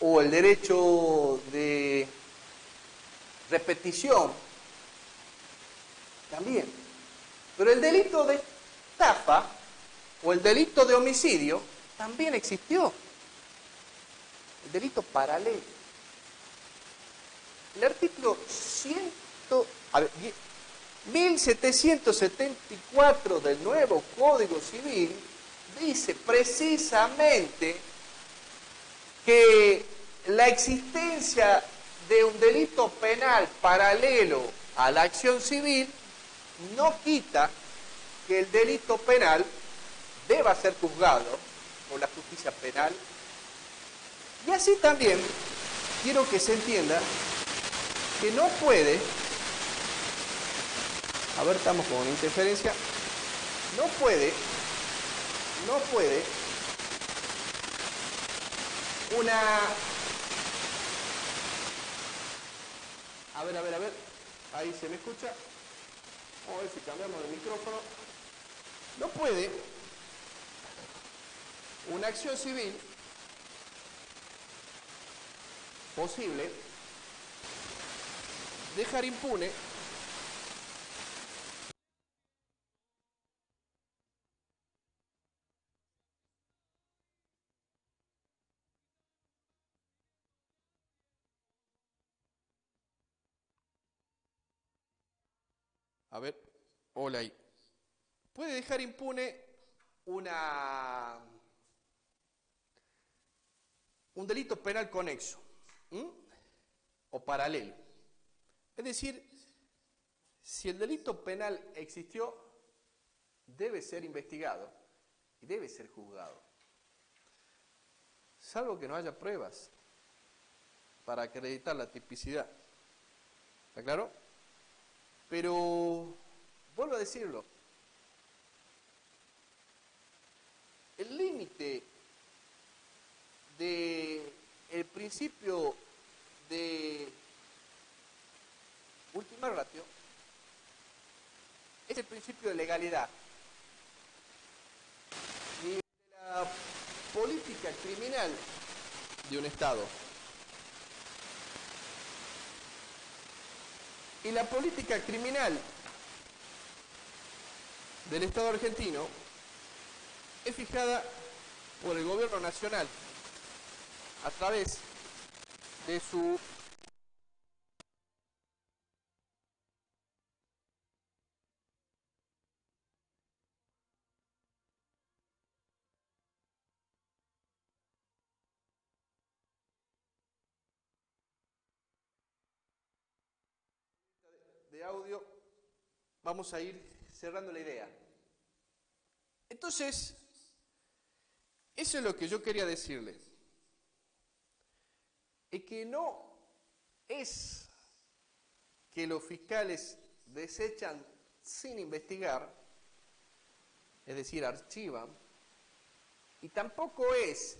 o el derecho de repetición también. Pero el delito de estafa o el delito de homicidio también existió. El delito paralelo. El artículo 1774 del nuevo Código Civil dice precisamente que la existencia de un delito penal paralelo a la acción civil no quita que el delito penal deba ser juzgado por la justicia penal. Y así también quiero que se entienda que no puede, a ver, estamos con una interferencia, no puede una, a ver, ahí se me escucha, vamos a ver si cambiamos el micrófono, no puede una acción civil posible dejar impune a ver, hola ahí. Puede dejar impune un delito penal conexo o paralelo. Es decir, si el delito penal existió, debe ser investigado y debe ser juzgado. Salvo que no haya pruebas para acreditar la tipicidad. ¿Está claro? Pero, vuelvo a decirlo, el límite del principio de ultima ratio es el principio de legalidad. Ni de la política criminal de un Estado. Y la política criminal del Estado argentino es fijada por el gobierno nacional a través de su de audio. Vamos a ir cerrando la idea. Entonces, eso es lo que yo quería decirles. Es que no es que los fiscales desechan sin investigar, es decir, archivan, y tampoco es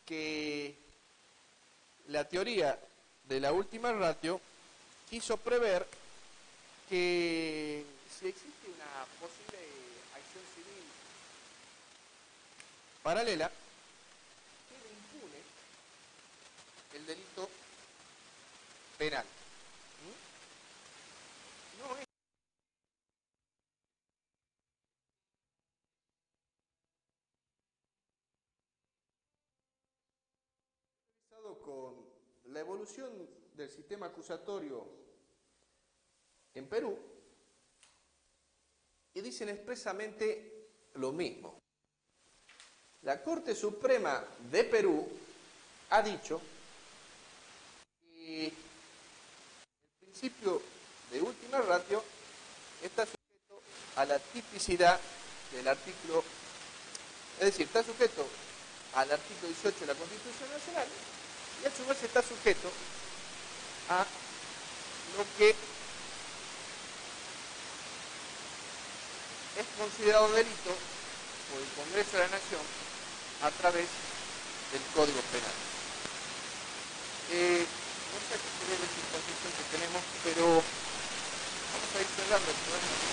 que la teoría de la última ratio quiso prever que si existe una posible acción civil paralela, quede impune el delito penal. No es con la evolución del sistema acusatorio en Perú y dicen expresamente lo mismo. La Corte Suprema de Perú ha dicho que el principio de última ratio está sujeto a la tipicidad del artículo, es decir, está sujeto al artículo 18 de la Constitución Nacional y a su vez está sujeto a lo que es considerado delito por el Congreso de la Nación a través del Código Penal. No sé qué se ve la situación que tenemos, pero vamos a ir cerrando el programa.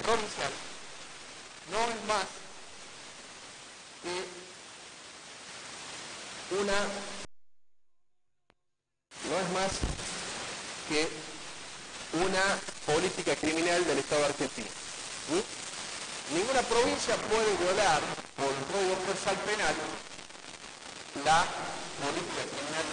Provincial no es más que una política criminal del Estado argentino. Ninguna provincia puede violar por el Código Procesal Penal la política criminal